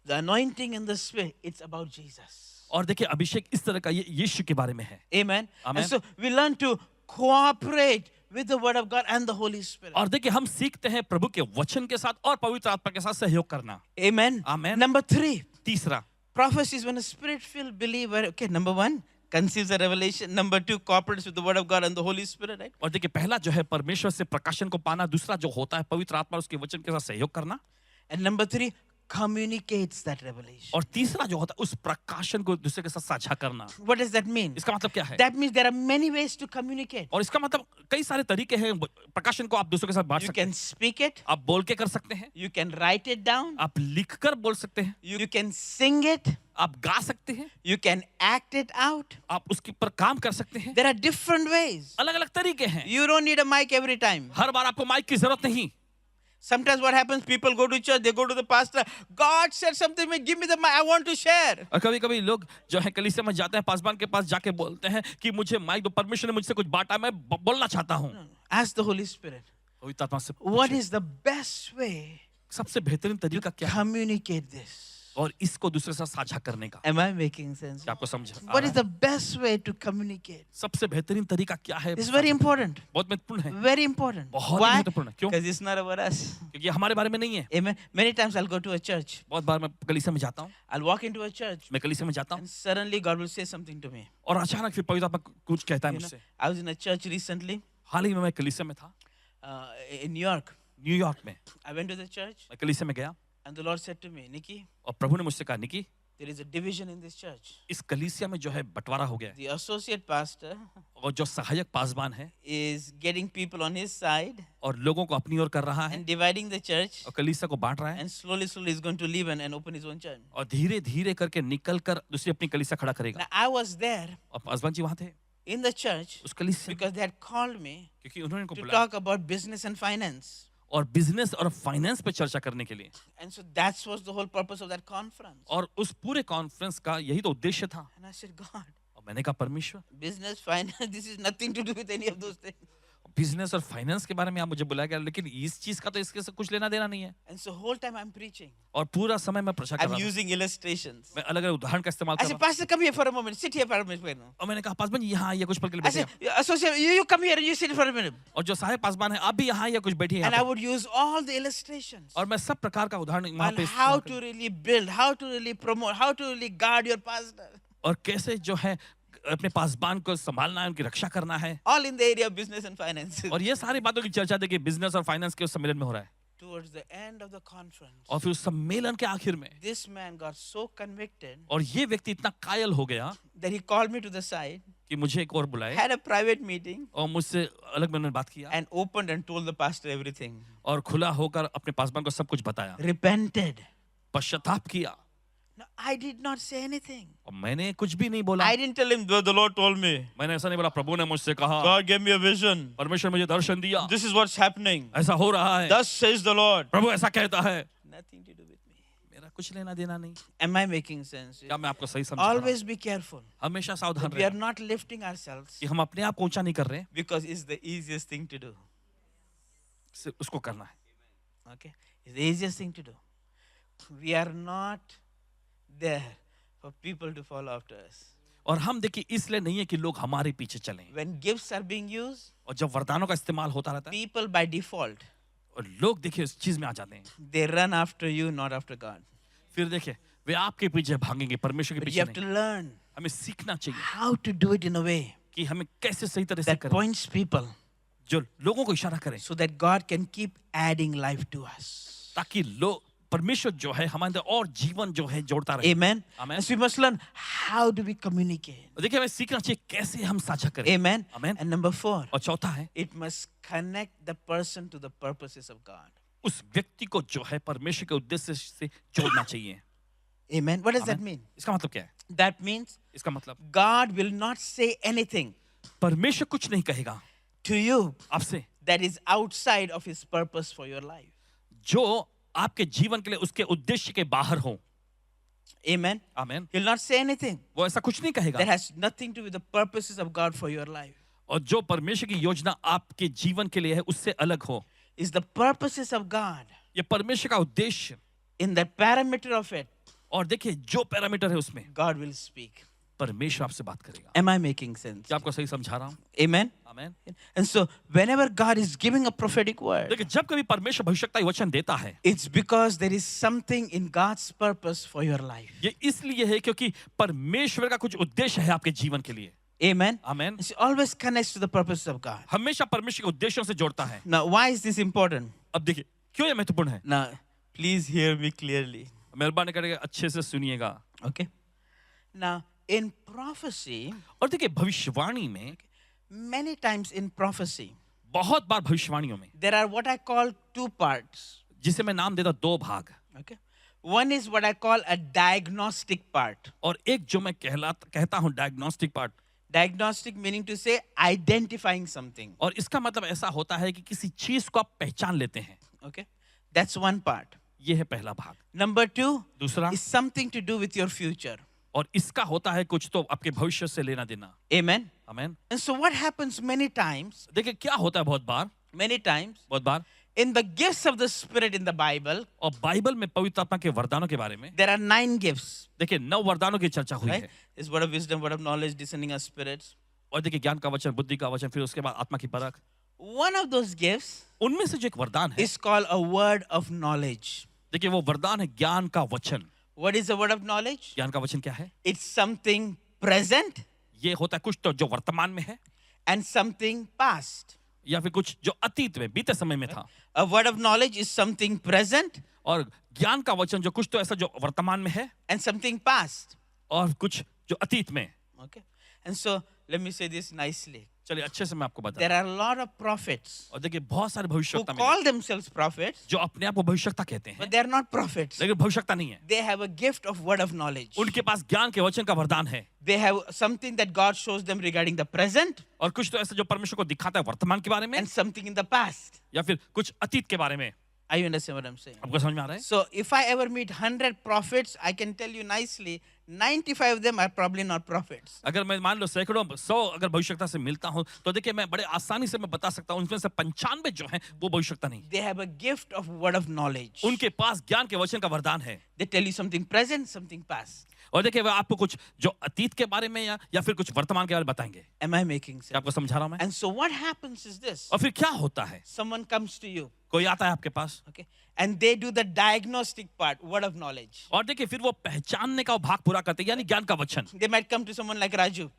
The anointing and the spirit, it's about Jesus. और देखिए, अभिषेक इस तरह का ये यीशु के बारे में है। Amen. Amen. And so we learn to cooperate with the word of God and the Holy Spirit. और देखिए, हम सीखते हैं प्रभु के वचन के साथ और पवित्र आत्मा के साथ सहयोग करना। Amen. Amen. Number 3, तीसरा, prophecies when a spirit-filled believer, okay, number 1, conceives a revelation. Number 2, cooperates with the word of God and the Holy Spirit, right? और देखिए, पहला जो है परमेश्वर से प्रकाशन को पाना, दूसरा जो होता है पवित्र आत्मा और उसके वचन के साथ सहयोग करना, And number 3, communicates that revelation. और तीसरा जो होता है उस प्रकाशन को दूसरे के साथ साझा करना। What does that mean? इसका मतलब क्या है? That means there are many ways to communicate. और इसका मतलब कई सारे तरीके हैं प्रकाशन को आप दूसरों के साथ बांट You सकते हैं। can speak it, आप बोल के कर सकते हैं, you can write it down, आप लिख कर बोल सकते हैं, you can sing it, आप गा सकते हैं, you can act it out. आप उसके ऊपर काम कर सकते हैं। There are different ways. अलग अलग तरीके हैं। You don't need a mic every time. हर बार आपको माइक की जरूरत नहीं। Sometimes what happens, people go to church, they go to the pastor, God said something to me, give me the mic, I want to share. और कभी कभी लोग जो है कलीसिया में जाते हैं, पासवान के पास जाके बोलते हैं कि मुझे माइक दो, परमेश्वर ने मुझसे कुछ बांटा, मैं बोलना चाहता हूँ। Ask the Holy Spirit, पवित्र आत्मा से what पूछो, is the best way सबसे बेहतरीन तरीका क्या है communicate this? और इसको दूसरे के साथ साझा करने का। Am I making sense? क्या आपको समझ आ What रहा is है? the best way to communicate? सबसे बेहतरीन तरीका क्या है? It's very important. बहुत महत्वपूर्ण है। Very important. बहुत ही Why? महत्वपूर्ण है। क्यों? Because it's not about us. क्योंकि हमारे बारे में नहीं है। Amen. Many times I'll go to a church. बहुत बार मैं कलीसिया में जाता हूँ, I'll walk into a church मैं कलीसिया में जाता हूँ and suddenly God will say something to me. और अचानक फिर पवित्र आत्मा कुछ कहता है You know, मुझसे। I was in a church recently हाल ही में मैं कलीसिया में था, in New York. न्यूयॉर्क में। I went to the church मैं कलीसिया में गया and the Lord said to me, Nikki, और प्रभु ने मुझसे कहा, निकी, there is a division in this church. इस कलीसिया में जो है बंटवारा हो गया है, The associate pastor और जो सहायक पासवान है is getting people on his side और लोगों को अपनी ओर कर रहा है and dividing the church, और कलीसिया को बांट रहा है and slowly he's going to leave and open his own church. और धीरे धीरे करके निकल कर दूसरी अपनी कलीसिया खड़ा करेगा। Now I was there और पासवान जी वहां थे in the church उस कलीसिया में, because they had called me क्योंकि उन्होंने इनको to बुलाया talk about business and finance. और बिजनेस और फाइनेंस पे चर्चा करने के लिए। And so that was the whole purpose of that conference. और उस पूरे कॉन्फ्रेंस का यही तो उद्देश्य था। And I said, God, और मैंने कहा, परमेश्वर, business, finance, this is nothing to do with any of those things. Business और फाइनेंस के बारे में आप मुझे बुलाया गया, लेकिन इस चीज का तो इसके से कुछ लेना देना नहीं है। And so whole time I'm preaching. और पूरा समय मैं प्रचार कर I'm रहा था, using illustrations. मैं अलग अलग उदाहरण का इस्तेमाल I कर said, रहा था। Pastor, come here for a moment. Sit here for a minute. और मैंने कहा, पासवान जी यहाँ आइए, कुछ पल के लिए I बैठिए said, आप। associate, you come here and you sit for a minute. और जो सहायक पासवान है, आप भी यहाँ आइए, कुछ बैठिए And I यहाँ पे। would use all the illustrations और मैं सब प्रकार का उदाहरण वहाँ on पे how इस्तेमाल to कर- really build, how to really promote, how to really guard your pastor. और कैसे जो है अपने पासवान को संभालना है, उनकी रक्षा करना है। All in the area of business and finance. और ये सारी बातों की चर्चा देखिए बिजनेस और फाइनेंस के उस सम्मेलन में हो रहा है। Towards the end of the conference, और फिर उस सम्मेलन के आखिर में this man got so convicted और ये व्यक्ति इतना कायल हो गया that he called me to the side, कि मुझे एक और बुलाए had a private meeting, और मुझसे अलग में उन्होंने बात किया and opened and told the pastor everything. और खुला होकर अपने पासवान को सब कुछ बताया, Repented. पश्चाताप किया। No, I did not say anything. और मैंने कुछ भी नहीं बोला। I didn't tell him, the Lord told me. मैंने ऐसा नहीं बोला, प्रभु ने मुझसे कहा, God gave me a vision. परमेश्वर मुझे दर्शन दिया, This is what's happening. ऐसा हो रहा है, Thus says the Lord. प्रभु ऐसा कहता है। Nothing to do with me. मेरा कुछ लेना देना नहीं। Am I making sense? क्या मैं आपको सही समझा रहा हूँ? Always be careful. हमेशा सावधान We are रहें not lifting ourselves कि हम अपने आप को ऊंचा नहीं कर रहे हैं, because it's the easiest thing to do. सिर्फ उसको करना है। Okay? It's the easiest thing to do. We are not there for people to follow after us. और हम देखिए इसलिए नहीं है कि लोग हमारे पीछे चलें। When gifts are being used, और जब वरदानों का इस्तेमाल होता रहता है people by default, और लोग देखिए इस चीज में आ जाते हैं, they run after you, not after God. फिर देखिए वे आपके पीछे भागेंगे, परमेश्वर के But you पीछे have to नहीं। learn हमें सीखना चाहिए how to do it in a way कि हमें कैसे सही तरह से that करें points people जो लोगों को इशारा करें, so that God can keep adding life to us. ताकि लोग परमेश्वर जो है हमारे अंदर और जीवन जो है जोड़ता रहे। Amen. Amen. And so we must learn how do we communicate. और देखिए हमें सीखना चाहिए कैसे हम साझा करें। Amen. Amen. And number 4, और चौथा है it must connect the person to the purposes of God. उस व्यक्ति को जो है परमेश्वर के उद्देश्य से जोड़ना चाहिए। Amen. What does that Amen. mean? इसका मतलब क्या है? That means इसका मतलब God will not say anything परमेश्वर कुछ नहीं कहेगा to you आपसे that is outside of His purpose for your life. जो आपके जीवन के लिए उसके उद्देश्य के बाहर हो। Amen. आमीन। He'll not say anything वो ऐसा कुछ नहीं कहेगा that has nothing to do with the purposes of God for your life. और जो परमेश्वर की योजना आपके जीवन के लिए है उससे अलग हो। It's the purposes of God ये परमेश्वर का उद्देश्य in the parameter of it. और देखिए जो पैरामीटर है उसमें God will speak. परमेश्वर आपसे बात करेगा। Am I making sense? क्या आपको सही समझा रहा हूँ? Amen. आमीन। And so, whenever God is giving a prophetic word, देखिए जब कभी परमेश्वर भविष्यवाणी वचन देता है it's because there is something in God's purpose for your life. ये इसलिए है क्योंकि परमेश्वर का कुछ उद्देश्य है आपके जीवन के लिए। Amen. आमीन। It always connects to the purpose of God. हमेशा परमेश्वर के उद्देश्यों से जोड़ता है। Now, why is this important? अब देखिए क्यों ये महत्वपूर्ण है? Now, please hear me clearly. मेहरबानी करके अच्छे से सुनिएगा। Okay. Now, in prophecy, और देखिए भविष्यवाणी में many times in prophecy, बहुत बार भविष्यवाणियों में there are what I call two parts. जिसे मैं नाम देता हूं दो भाग, Okay. One is what I call a diagnostic part. और एक जो मैं कहता हूं diagnostic part. Diagnostic meaning to say identifying something. और इसका मतलब ऐसा होता है कि किसी चीज को आप पहचान लेते हैं। Okay. That's one part. ये है पहला भाग। Number 2 दूसरा is something to do with your future. और इसका होता है कुछ तो आपके भविष्य से लेना देना। Amen. आमीन। And so what happens many times, देखिए क्या होता है बहुत बार in the gifts of the Spirit in the Bible, और बाइबल में पवित्र आत्मा के वरदानों के बारे में there are 9 gifts. देखिए 9 वरदानों की चर्चा हुई Right? है। Is word of wisdom, word of knowledge, discerning of spirits. और देखिए ज्ञान का वचन, बुद्धि का वचन, फिर उसके बाद आत्मा की परख। One of those gifts उनमें से जो एक वरदान है, is called a word of knowledge. देखिए वो वरदान है ज्ञान का वचन। What is a word of knowledge? ज्ञान का वचन क्या है? It's something present ये होता है कुछ तो जो वर्तमान में है and something past. या फिर कुछ जो अतीत में बीते समय में था। A word of knowledge is something present और ज्ञान का वचन जो कुछ तो ऐसा जो वर्तमान में है and something past. और कुछ जो अतीत में। Okay. And so let me say this nicely. चलिए अच्छे से मैं आपको बता There are a lot of prophets और देखिए बहुत सारे who भविष्यवक्ता मिले call themselves prophets, जो अपने आप को भविष्यवक्ता कहते हैं but they are not prophets. लेकिन भविष्यवक्ता नहीं है। They have a gift of word of knowledge. उनके पास ज्ञान के वचन का वरदान है They have something that God shows them regarding the present और कुछ तो ऐसा जो परमेश्वर को दिखाता है वर्तमान के बारे में and something in the past. या फिर कुछ अतीत के बारे में। Are you understand what I'm saying? आपको समझ में आ रहा है? So if I ever meet 100 prophets, I can tell you nicely, 95 of them are probably not prophets. अगर मैं मान लो सैकड़ों 100 अगर भविष्यवक्ता से मिलता हूं तो देखिए मैं बड़े आसानी से मैं बता सकता हूं उनमें से 95 जो हैं वो भविष्यवक्ता नहीं। They have a gift of word of knowledge. उनके पास ज्ञान के वचन का वरदान है They tell you something present, something past. और देखिए वो आपको कुछ जो अतीत के बारे में या फिर कुछ वर्तमान के बारे में बताएंगे। Am I making sense? क्या आपको समझा रहा हूं मैं? And so what happens is this. और फिर क्या होता है? Someone comes to you, कोई आता है आपके पास okay, and they do the diagnostic part, word of knowledge. और देखिए फिर वो पहचानने का भाग पूरा करते हैं यानी ज्ञान का वचन। They might come to someone like Raju,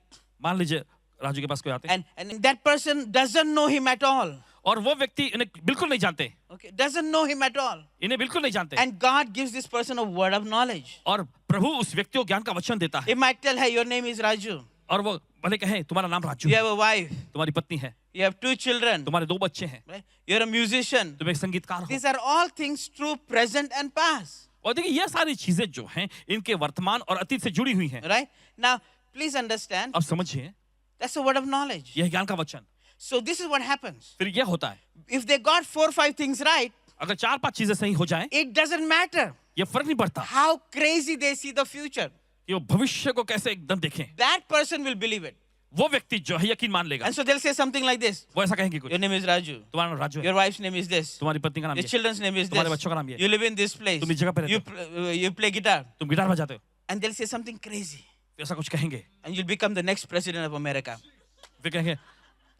मान लीजिए राजू के पास कोई आते हैं and that person doesn't know him at all. और वो व्यक्ति इन्हें बिल्कुल नहीं जानते, Okay, doesn't know him at all. इन्हें बिल्कुल नहीं जानते And God gives this person a word of knowledge. और प्रभु उस व्यक्ति को ज्ञान का वचन देता He है might tell, hey, your name is Raju. और वो भले कहें तुम्हारा नाम राजू You है, have a wife. तुम्हारी पत्नी है, You have 2 children. तुम्हारे 2 बच्चे हैं, Right? You're a musician. तुम एक संगीतकार हो। These are all things true, present and past. और देखिए ये सारी चीजें जो हैं इनके वर्तमान और अतीत से जुड़ी हुई हैं। Right? Now, please understand, अब समझिए that's a word of knowledge. यह ज्ञान का वचन। So this is what happens. फिर यह होता है If they got 4 or 5 things right, अगर 4-5 चीजें सही हो जाएं, it doesn't matter ये फर्क नहीं पड़ता how crazy they see the future. कि वो भविष्य को कैसे एकदम देखें। That person will believe it. वो व्यक्ति जो है यकीन मान लेगा। And so they'll say something like this. वो ऐसा कहेंगे कुछ, Your name is Raju. तुम्हारा नाम राजू है, Your wife's name is this. तुम्हारी पत्नी का नाम Your ये, children's name is तुम्हारे this. बच्चों का नाम ये, You live in this place. तुम इस जगह पे रहते You play guitar. तुम गिटार बजाते हो, And they'll say something crazy. ऐसा कुछ कहेंगे। And you'll become the next president of America. फिर कहेंगे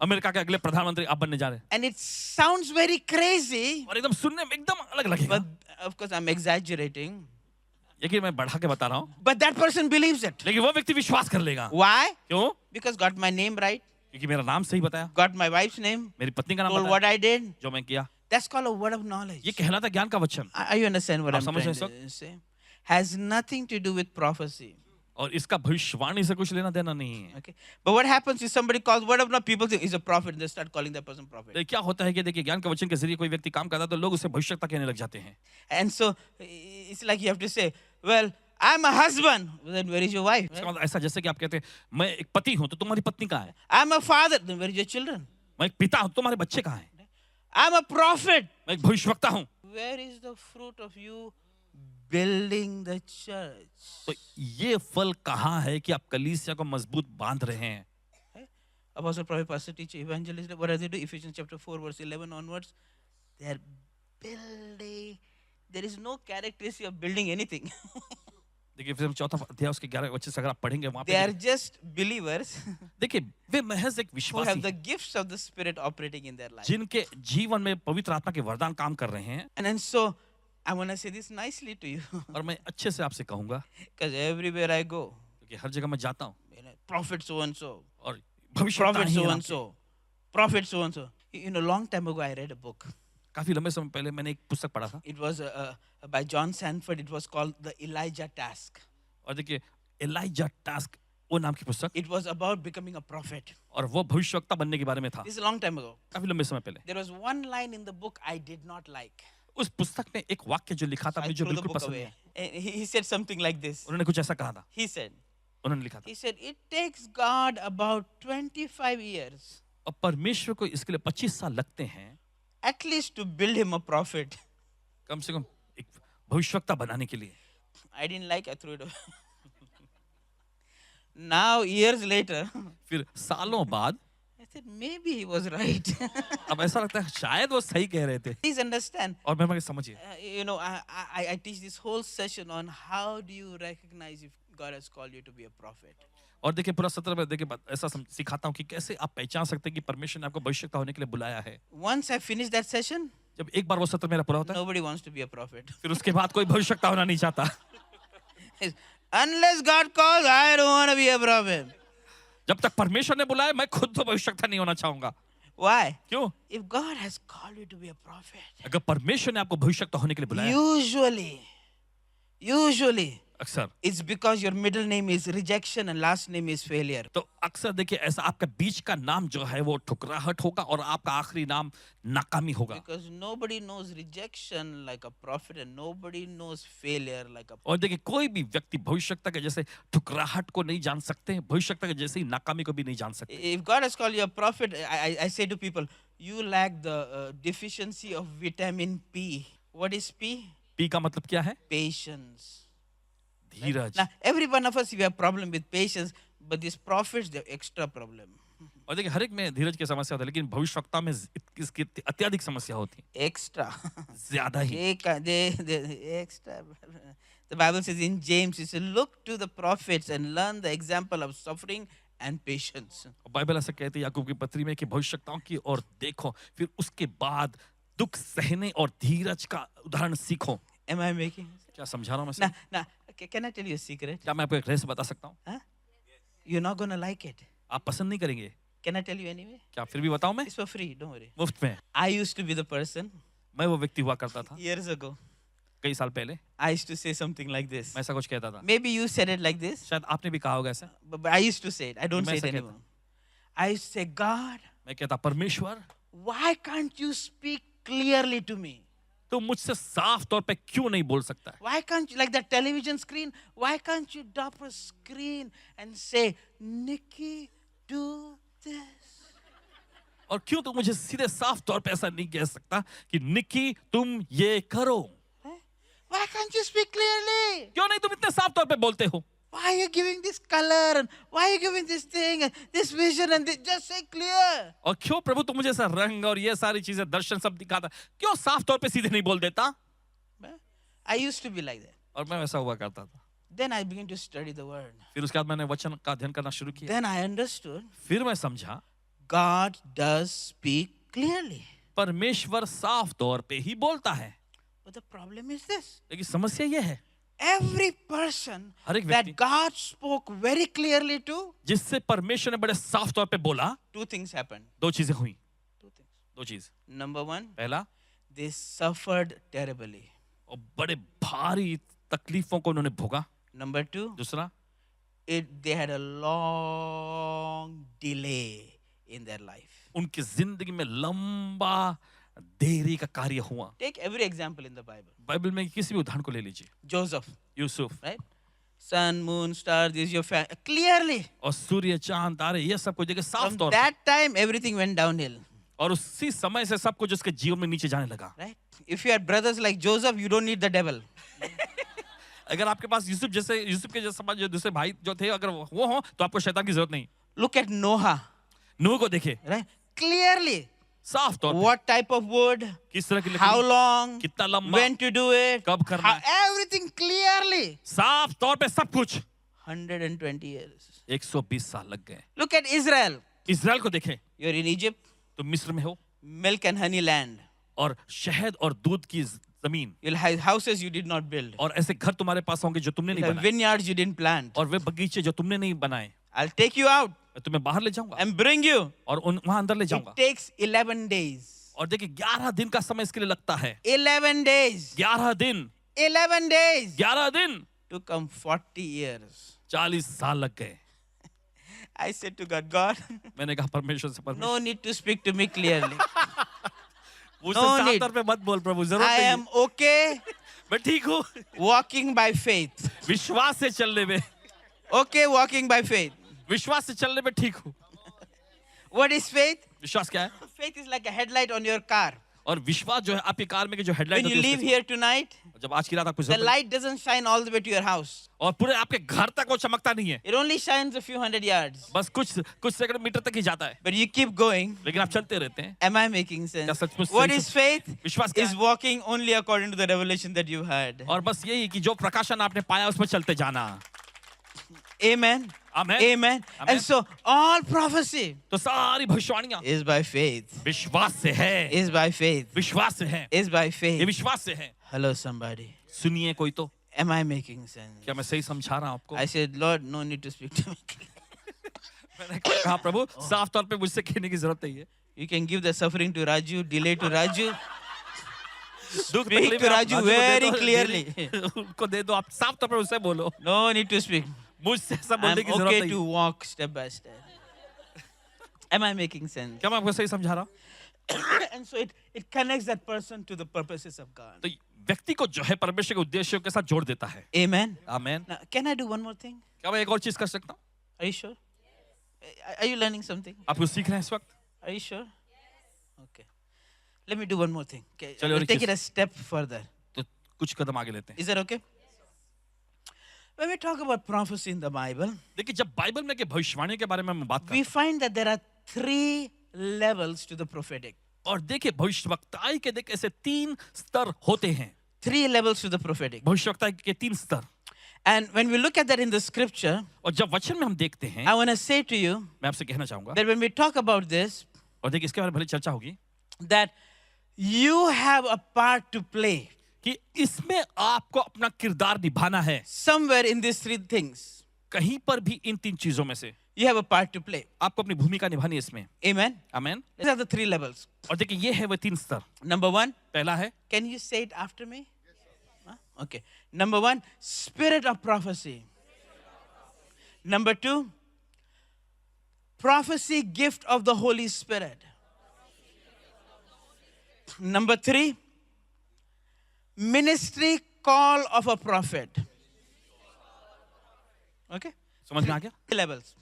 अमेरिका के अगले प्रधानमंत्री आप बनने जा रहे हैं, And it sounds very crazy. और एकदम सुनने में एकदम अलग लगेगा। But of course, I'm exaggerating. यकीन मैं बढ़ा के बता रहा हूँ, But that person believes it. लेकिन वो व्यक्ति विश्वास कर लेगा। Why? क्यों? Because got my name right, क्योंकि मेरा नाम सही बताया, got my wife's name, मेरी पत्नी का नाम told बताया, what I did. जो मैं किया। That's called a word of knowledge. ये कहलाता ज्ञान का वचन। Are you understand what आप I'm समझ trying रहे हैं to say? Has nothing to do with prophecy. और इसका भविष्यवाणी से कुछ लेना देना नहीं है। Okay. But what happens if somebody calls word of knowledge, people think he's a prophet, and they start calling that person prophet. तो क्या होता है कि देखिए ज्ञान के वचन के जरिए कोई व्यक्ति काम करता है तो लोग उसे भविष्यता कहने लग जाते हैं। And so it's like you have to say, well, I'm a husband. Well, then where is your wife? इसका मतलब ऐसा जैसे कि आप कहते हैं मैं एक पति हूँ तो तुम्हारी पत्नी कहाँ है, I'm a father. Then where is your children? मैं एक पिता हूँ तुम्हारे बच्चे कहाँ हैं, I'm a prophet. मैं एक भविष्यवक्ता हूँ। Where is the fruit of you building the church? तो ये फल कहाँ है कि आप कलीसिया को मजबूत बांध रहे हैं। Apostle, prophet, pastor, teacher, evangelist, what do they do? Ephesians chapter 4, verse 11 onwards. They are building. There is no characteristic of building anything. देखिए फिर हम चौथा अध्याय उसके 11 वचन से अगर आप पढ़ेंगे वहाँ They are पे just believers देखिए वे महज एक who विश्वासी have the हैं, gifts of the Spirit operating in their life. जिनके जीवन में पवित्र आत्मा के वरदान काम कर रहे हैं। And then so, I want to say this nicely to you. और मैं अच्छे से आपसे कहूंगा Because everywhere I go, क्योंकि हर जगह मैं जाता हूँ prophet so and so, और भविष्यवक्ता prophet ही so हैं and आपके। so, prophet so and so. You know, long time ago I read a book. काफी लंबे समय पहले मैंने एक पुस्तक पढ़ा था It was by John Sanford. It was called The Elijah Task. और देखिए एलाइजा टास्क वो नाम की पुस्तक, It was about becoming a prophet. और वो भविष्यवक्ता बनने के बारे में था। This is a long time ago. काफी लंबे समय पहले There was one line in the book I did not like. उस पुस्तक में एक वाक्य जो लिखा था I मुझे जो threw the बिल्कुल book पसंद away. नहीं। And he said something like this. उन्होंने कुछ ऐसा कहा था, He said, उन्होंने लिखा था it takes God about 25 years और परमेश्वर को इसके लिए 25 साल लगते हैं at least to build him a prophet. कम से कम एक भविष्यवक्ता बनाने के लिए। I didn't like, I threw it away. Now, years later, फिर सालों बाद I said, maybe he was right. अब ऐसा लगता है शायद वो सही कह रहे थे। Please understand. और मैं समझिए You know, I teach this whole session on how do you recognize if God has called you to be a prophet. और देखिए पूरा सत्र में देखिए ऐसा सिखाता हूँ कि कैसे आप पहचान सकते हैं कि परमेश्वर ने आपको भविष्यवक्ता होने के लिए बुलाया है। Once I finish that session, जब एक बार वो सत्र मेरा पूरा होता है nobody wants to be a prophet. फिर उसके बाद कोई भविष्यवक्ता होना नहीं चाहता। Unless God calls, I don't want to be a prophet. जब तक परमेश्वर ने बुलाया मैं खुद तो भविष्यवक्ता नहीं होना चाहूंगा। Why? क्यों? If God has called you to be a prophet, अगर परमेश्वर ने आपको भविष्यवक्ता होने के लिए बुलाया usually, अक्सर it's because your middle name is rejection and last name is failure. तो अक्सर देखिए ऐसा आपका बीच का नाम जो है वो ठुकराहट होगा और आपका आखिरी नाम नाकामी होगा। Because nobody knows rejection like a prophet and nobody knows failure like a prophet. और देखिए कोई भी व्यक्ति भविष्यवक्ता के जैसे ठुकराहट को नहीं जान सकते, भविष्यवक्ता के जैसे ही नाकामी को भी नहीं जान सकते। If God has called you a prophet, I say to people, you lack the deficiency of vitamin P. What is P? P का मतलब क्या है? Patience. Dheeraj. Now, every one of us, we have problem with patience, but these prophets, they have extra problem. और देखिए हर एक में धीरज की समस्या होती है लेकिन भविष्यवक्ता में इसकी अत्यधिक समस्या होती है, Extra. ज्यादा ही। They extra. The Bible says in James, it says, look to the prophets and learn the example of suffering and patience. Bible ऐसा कहती है याकूब की पत्री में कि भविष्यवक्ताओं की ओर देखो फिर उसके बाद दुख सहने और धीरज का उदाहरण सीखो। Am I making sense? क्या समझा रहा हूँ मैं? Now, can I tell you a secret? क्या मैं आपको एक रहस्य बता सकता हूँ? Huh? You're not going to like it. आप पसंद नहीं करेंगे, Can I tell you anyway? क्या फिर भी बताऊँ मैं? It's for free, don't worry. मुफ्त में। I used to be the person, मैं वो व्यक्ति हुआ करता था years ago, कई साल पहले, I used to say something like this. मैं ऐसा कुछ कहता था। Maybe you said it like this, शायद आपने भी कहा होगा ऐसा। but I used to say it. I don't मैं say it ऐसा कहता anymore. I used to say, God, मैं कहता परमेश्वर why can't you speak clearly to me? तो मुझसे साफ तौर पे क्यों नहीं बोल सकता है? Why can't you, like that television screen, why can't you drop a screen and say, Nikki, do this? और क्यों तू मुझे सीधे साफ तौर पे ऐसा नहीं कह सकता कि निकी तुम ये करो? Why can't you speak clearly? क्यों नहीं तुम इतने साफ तौर पे बोलते हो? Why are you giving this color? And why are you giving this thing? And this vision? And this? Just say clear. और क्यों प्रभु तुम मुझे ऐसा रंग और ये सारी चीजें दर्शन सब दिखाता, क्यों साफ तौर पे सीधे नहीं बोल देता? I used to be like that. और मैं वैसा हुआ करता था। Then I began to study the word. फिर उसके बाद मैंने वचन का अध्ययन करना शुरू किया। Then I understood फिर मैं समझा God does speak clearly. परमेश्वर साफ तौर पे ही बोलता है। But the problem is this. लेकिन समस्या ये है, Every person हर एक that व्यक्ति God spoke very clearly to, जिससे परमेश्वर ने बड़े साफ तौर पे बोला, two things happened. दो चीजें हुई। Two things. दो चीज, Number one, पहला, they suffered terribly. और बड़े भारी तकलीफों को उन्होंने भोगा। Number two, दूसरा, they had a long delay in their life. उनकी जिंदगी में लंबा देरी का कार्य हुआ। Take every example in the Bible. Bible में किसी भी उदाहरण को ले लीजिए। Joseph, Yusuf right? Sun, moon, star, this is your family. Clearly, और सूर्य, चांद, तारे, ये सब कुछ देखिए साफ from तौर पे। that time, everything went downhill, और उसी समय से सब कुछ उसके जीवन में नीचे जाने लगा। right? If you had brothers like Joseph, you don't need the devil. अगर आपके पास यूसुफ के जैसे समाज जो दूसरे भाई जो थे, अगर वो हो तो आपको शैतान की जरूरत नहीं। Look at Noah, नूह को देखे right? Clearly, साफ तौर पे, what type of wood, किस तरह की how लकड़ी, long, कितना लंबा, when to do it, कब करना है, everything clearly. साफ तौर पे सब कुछ। 120 years. 120 साल लग गए। Look at Israel. इजराइल को देखे, You're in Egypt, तो मिस्र में हो milk and honey land. और शहद और दूध की जमीन, You'll have houses you did not build. और ऐसे घर तुम्हारे पास होंगे जो तुमने You'll नहीं have बनाए, vineyards you didn't plant. और वे बगीचे जो तुमने नहीं बनाए। I'll take you out मैं तुम्हें बाहर ले जाऊंगा and bring you. और वहां अंदर ले It जाऊंगा। takes 11 days. और देखिए 11 दिन का समय इसके लिए लगता है। 11 days. 11 दिन, 11 days 11 दिन, to come 40 years. 40 साल लग गए। I said to God, God, मैंने कहा परमेश्वर से, परमेश्वर no need to speak to me clearly. मुझसे No साफ need. तौर पे मत बोल प्रभु, जरूरत I नहीं है। am okay मैं ठीक हूँ walking by faith. विश्वास से चलने में, Okay, walking by faith. विश्वास से चलने में ठीक हूँ। What is faith? विश्वास क्या है? Faith is like a headlight on your car. और विश्वास जो है आपकी कार में की जो headlight When you leave here tonight, जब आज की रात आपको the जरूरत light doesn't shine all the way to your house. और पूरे आपके घर तक वो चमकता नहीं है, It only shines a few hundred yards. बस कुछ सेकंड मीटर तक ही जाता है, But you keep going. लेकिन आप चलते रहते हैं। Am I making sense? क्या सचमुच What सही is faith? विश्वास क्या Is है? walking only according to the revelation that you had. और बस यही कि जो प्रकाशन आपने पाया उसमें चलते जाना। Amen. Amen. Amen. Amen. And so all prophecy तो सारी भविष्यवाणियां is by faith. विश्वास से है, Is by faith. विश्वास से है, Is by ये faith. विश्वास से है। Hello, somebody. सुनिए कोई तो, Am I making sense? क्या मैं सही समझा रहा हूं आपको? I said, Lord, no need to speak to me. मैंने कहा प्रभु साफ तौर पे मुझसे कहने की जरूरत नहीं है। You can give the suffering to Raju, delay to Raju. दुख Speak तकलीफ to आप Raju को दे very दो, clearly. उनको दे दो, आप साफ तौर पे उससे बोलो, No need to speak. मुझसे ऐसा I'm बोलने की जरूरत okay नहीं to है। walk step by step. Am I making sense? क्या मैं आपको सही समझा रहा हूँ? And so it connects that person to the purposes of God. तो व्यक्ति को जो है परमेश्वर के उद्देश्यों के साथ जोड़ देता है। Amen. Amen. Now, can I do one more thing? क्या मैं एक और चीज कर सकता हूँ? Are you sure? Are you learning something? आप कुछ सीख रहे हैं इस वक्त? Are you sure? Okay. Let me do one more thing. Okay. चलिए और We'll एक take चीज- it a step further. तो कुछ कदम आगे लेते हैं। Is that okay? When we talk about prophecy in the Bible, देखिए जब बाइबल में के भविष्यवाणी के बारे में हम बात we करते find that there are 3 levels to the prophetic. हैं और देखिए भविष्यवक्ताई के देखिए ऐसे 3 स्तर होते हैं। 3 levels to the prophetic. भविष्यवक्ताई के 3 स्तर। And when we look at that in the scripture, और जब वचन में हम देखते हैं, I want to say to you मैं आपसे कहना चाहूंगा, that when we talk about this, और देखिए इसके बारे में भले चर्चा होगी, that you have a part to play कि इसमें आपको अपना किरदार निभाना है। somewhere in these 3 things. कहीं पर भी इन 3 चीजों में से You have a part to play. आपको अपनी भूमिका निभानी है इसमें। Amen. Amen. These are the 3 levels. और देखिए ये है वो 3 स्तर। Number 1, पहला है, can you say it after me? Huh? Okay. Number 1, spirit of prophecy. Number 2, prophecy gift of the Holy Spirit. Number 3, ministry call of a prophet. Okay? समझ में आ गया? 3 levels.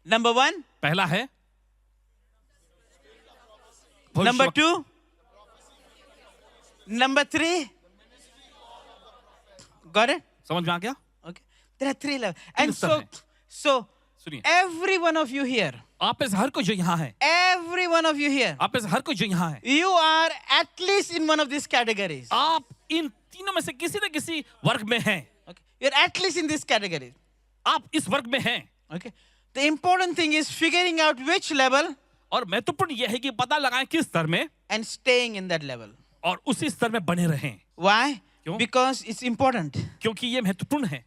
Number 1, पहला है Number 2. Number 3. Got it? समझ में आ गया? Okay. There are 3 levels. And स्तर so सुनिए, every one of you here, आप में से हर कोई जो यहाँ है, every one of you here, आप में से हर कोई जो यहाँ है, you are at least in one of these categories. आप इन तीनों में से किसी न किसी वर्ग में हैं. Okay. You're at least in this category. आप इस वर्ग में हैं. Okay. The important thing is figuring out which level और महत्वपूर्ण यह है कि पता लगाएं किस स्तर में and staying in that level. और उसी स्तर में बने रहें. Why? क्यों? Because it's important. क्योंकि ये महत्वपूर्ण है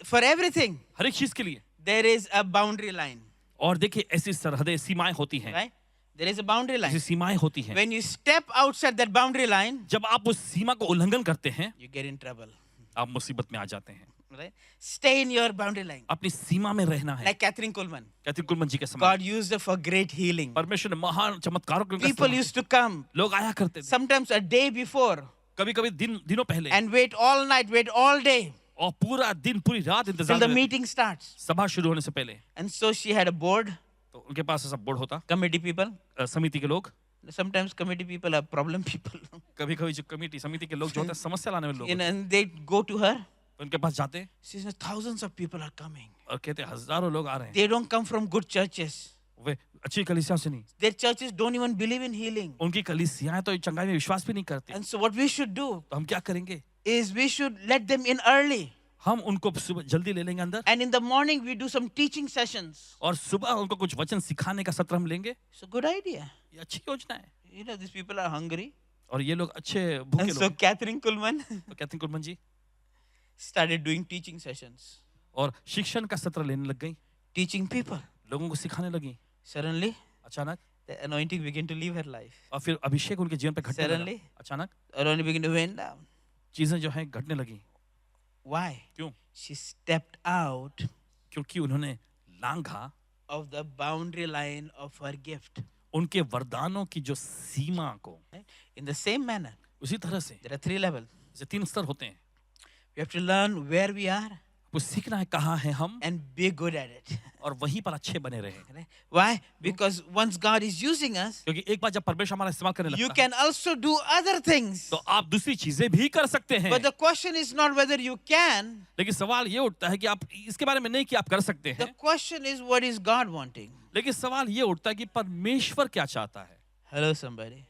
For everything, हर एक चीज के लिए. there is a boundary line. और देखिए ऐसी सरहदें, सीमाएं होती हैं. Right? There is a boundary line. ऐसी सीमाएं होती हैं. When you step outside that boundary line, जब आप उस सीमा को उल्लंघन करते हैं, you get in trouble. आप मुसीबत में आ जाते हैं. Right? Stay in your boundary line. अपनी सीमा में रहना है. Like Catherine Coleman. Catherine Coleman ji के समान. God used her for great healing. परमेश्वर ने महान चमत्कारों के People used to come लोग आया करते थे. sometimes a day before कभी-कभी दिनों पहले and wait all night, wait all day और पूरा दिन पूरी रात till इंतजार the करते थे. meeting starts. सभा शुरू होने से पहले. And so she had a board, तो उनके पास ऐसा बोर्ड होता. committee people. समिति के लोग. Sometimes committee people are problem people. कभी-कभी जो कमेटी समिति के लोग जो होते हैं समस्या लाने वाले लोग. And they go to her. तो उनके पास जाते She says, thousands of people are coming. और कहते हजारों लोग आ रहे हैं. They don't come from good churches. वे अच्छी कलीसियाओं से नहीं. Their churches don't even believe in healing. उनकी कलीसियाएं तो चंगाई में विश्वास भी नहीं करती. And so what we should do तो हम क्या करेंगे? is we should let them in early. हम उनको सुबह जल्दी ले लेंगे अंदर. And in the morning we do some teaching sessions. और सुबह उनको कुछ वचन सिखाने का सत्र हम लेंगे. It's a good idea. ये अच्छी योजना है. You know, these people are hungry. और ये लोग अच्छे भूखे And लोग. so Catherine Kuhlman तो कैथरीन कुलमन जी started doing teaching sessions, और शिक्षण का सत्र लेने लग गई. teaching people. लोगों को सिखाने लगी. Suddenly, अचानक the anointing began to leave her life. और फिर अभिषेक उनके जीवन पे घटने लगा. Suddenly? अचानक The anointing began to went down. चीजें जो हैं घटने लगी. Why? क्यों? She stepped out क्योंकि उन्होंने लांघा of the boundary line of her gift. उनके वरदानों की जो सीमा को. Right? In the same manner, उसी तरह से there are 3 levels. जैसे 3 स्तर होते हैं. We have to learn where we are वो सीखना है कहाँ हैं हम and be good at it. और वहीं पर अच्छे बने रहे. Right? Why? Because once God is using us, क्योंकि एक बार जब परमेश्वर हमारा इस्तेमाल करने you लगता है can also do other things. तो आप दूसरी चीजें भी कर सकते हैं. But the question is not whether you can. लेकिन सवाल ये उठता है कि आप इसके बारे में नहीं कि आप कर सकते The हैं. question is what is God wanting? लेकिन सवाल ये उठता है कि परमेश्वर क्या चाहता है. Hello, somebody.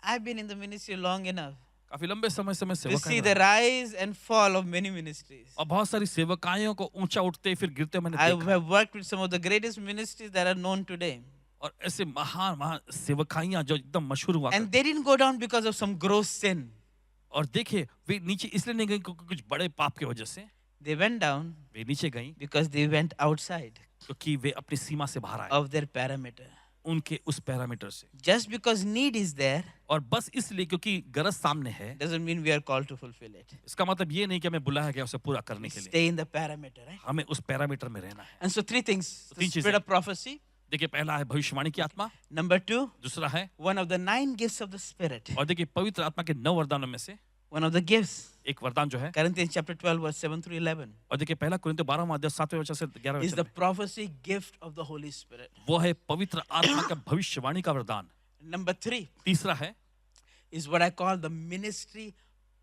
I've been in the ministry long enough काफी लंबे समय से मैं to सेवक see कर the रहा हूं. rise and fall of many ministries. और बहुत सारी सेवकाइयों को ऊंचा उठते फिर गिरते मैंने I देखा. have worked with some of the greatest ministries that are known today. और ऐसे महान महान सेवकाइयां जो एकदम मशहूर हुआ And they didn't go down because of some gross sin. और देखिए वे नीचे इसलिए नहीं गई क्योंकि कुछ बड़े पाप की वजह से. They went down वे नीचे गई because they went outside क्योंकि वे अपनी सीमा से बाहर आए. of their parameter. उनके उस पैरामीटर से. Just because need is there और बस इसलिए क्योंकि गरज सामने है. doesn't mean we are called to fulfill it. इसका मतलब ये नहीं कि हमें बुलाया गया उसे पूरा करने के लिए. Stay in the parameter, right? हमें उस पैरामीटर में रहना है. And so 3 things. The तीन चीजें. spirit of prophecy. देखिए पहला है भविष्यवाणी की आत्मा. Number 2, दूसरा है one of the 9 gifts of the spirit. और देखिए पवित्र आत्मा के 9 वरदानों में से One of the gifts. एक वरदान जो है. Corinthians chapter 12 verse 7 through 11 और देखिए पहला कुरिन्थियों 12वां अध्याय 7वें वचन से 11वें is वचन the में. prophecy gift of the Holy Spirit. वो है पवित्र आत्मा का भविष्यवाणी का वरदान. Number 3 तीसरा है is what I call the ministry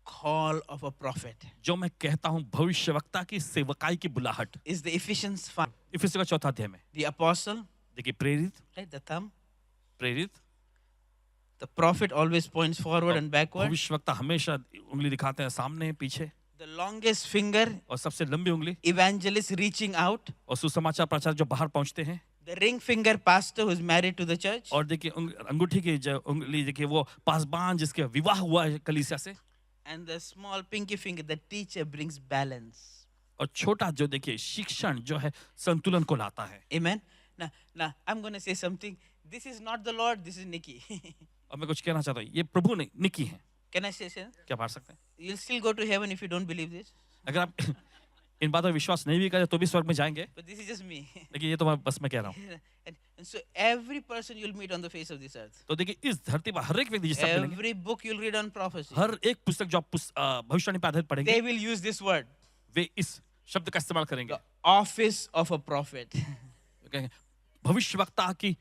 call of a prophet. जो मैं कहता हूं भविष्यवक्ता की सेवकाई की बुलाहट. Is the Ephesians 5. इफिसियों का 4था अध्याय में The apostle, देखिए प्रेरित right, the thumb. प्रेरित. The prophet always points forward and backward. भविष्यवक्ता हमेशा उंगली दिखाते हैं सामने पीछे. The longest finger, और सबसे लंबी उंगली. evangelist reaching out. और सुसमाचार प्रचार जो बाहर पहुंचते हैं. The ring finger, pastor who is married to the church. और देखिए अंगूठी की जो उंगली देखिए वो पासबान जिसके विवाह हुआ है कलीसिया से. And the small pinky finger, the teacher brings balance. और छोटा जो देखिए शिक्षण जो है संतुलन को लाता है. Amen. Now, I'm going to say something. This is not the Lord, this is Nikki. अब मैं कुछ कहना चाहता हूँ. ये प्रभु नहीं निकी है. Can I say something? क्या बात सकते हैं? You'll still go to heaven if you don't believe this. अगर आप इन बातों पर विश्वास नहीं भी करें तो भी स्वर्ग में जाएंगे. But this is just me. लेकिन ये तो मैं बस मैं कह रहा हूँ. And so every person you'll meet on the face of this earth, तो देखिए इस धरती पर हर एक व्यक्ति जिससे आप मिलेंगे, every book you'll read on prophecy, हर एक पुस्तक जो आप भविष्यवाणी पर आधारित they पढ़ेंगे will use this word, वे इस शब्द का इस्तेमाल करेंगे. the office of a prophet. कहेंगे भविष्यवक्ता की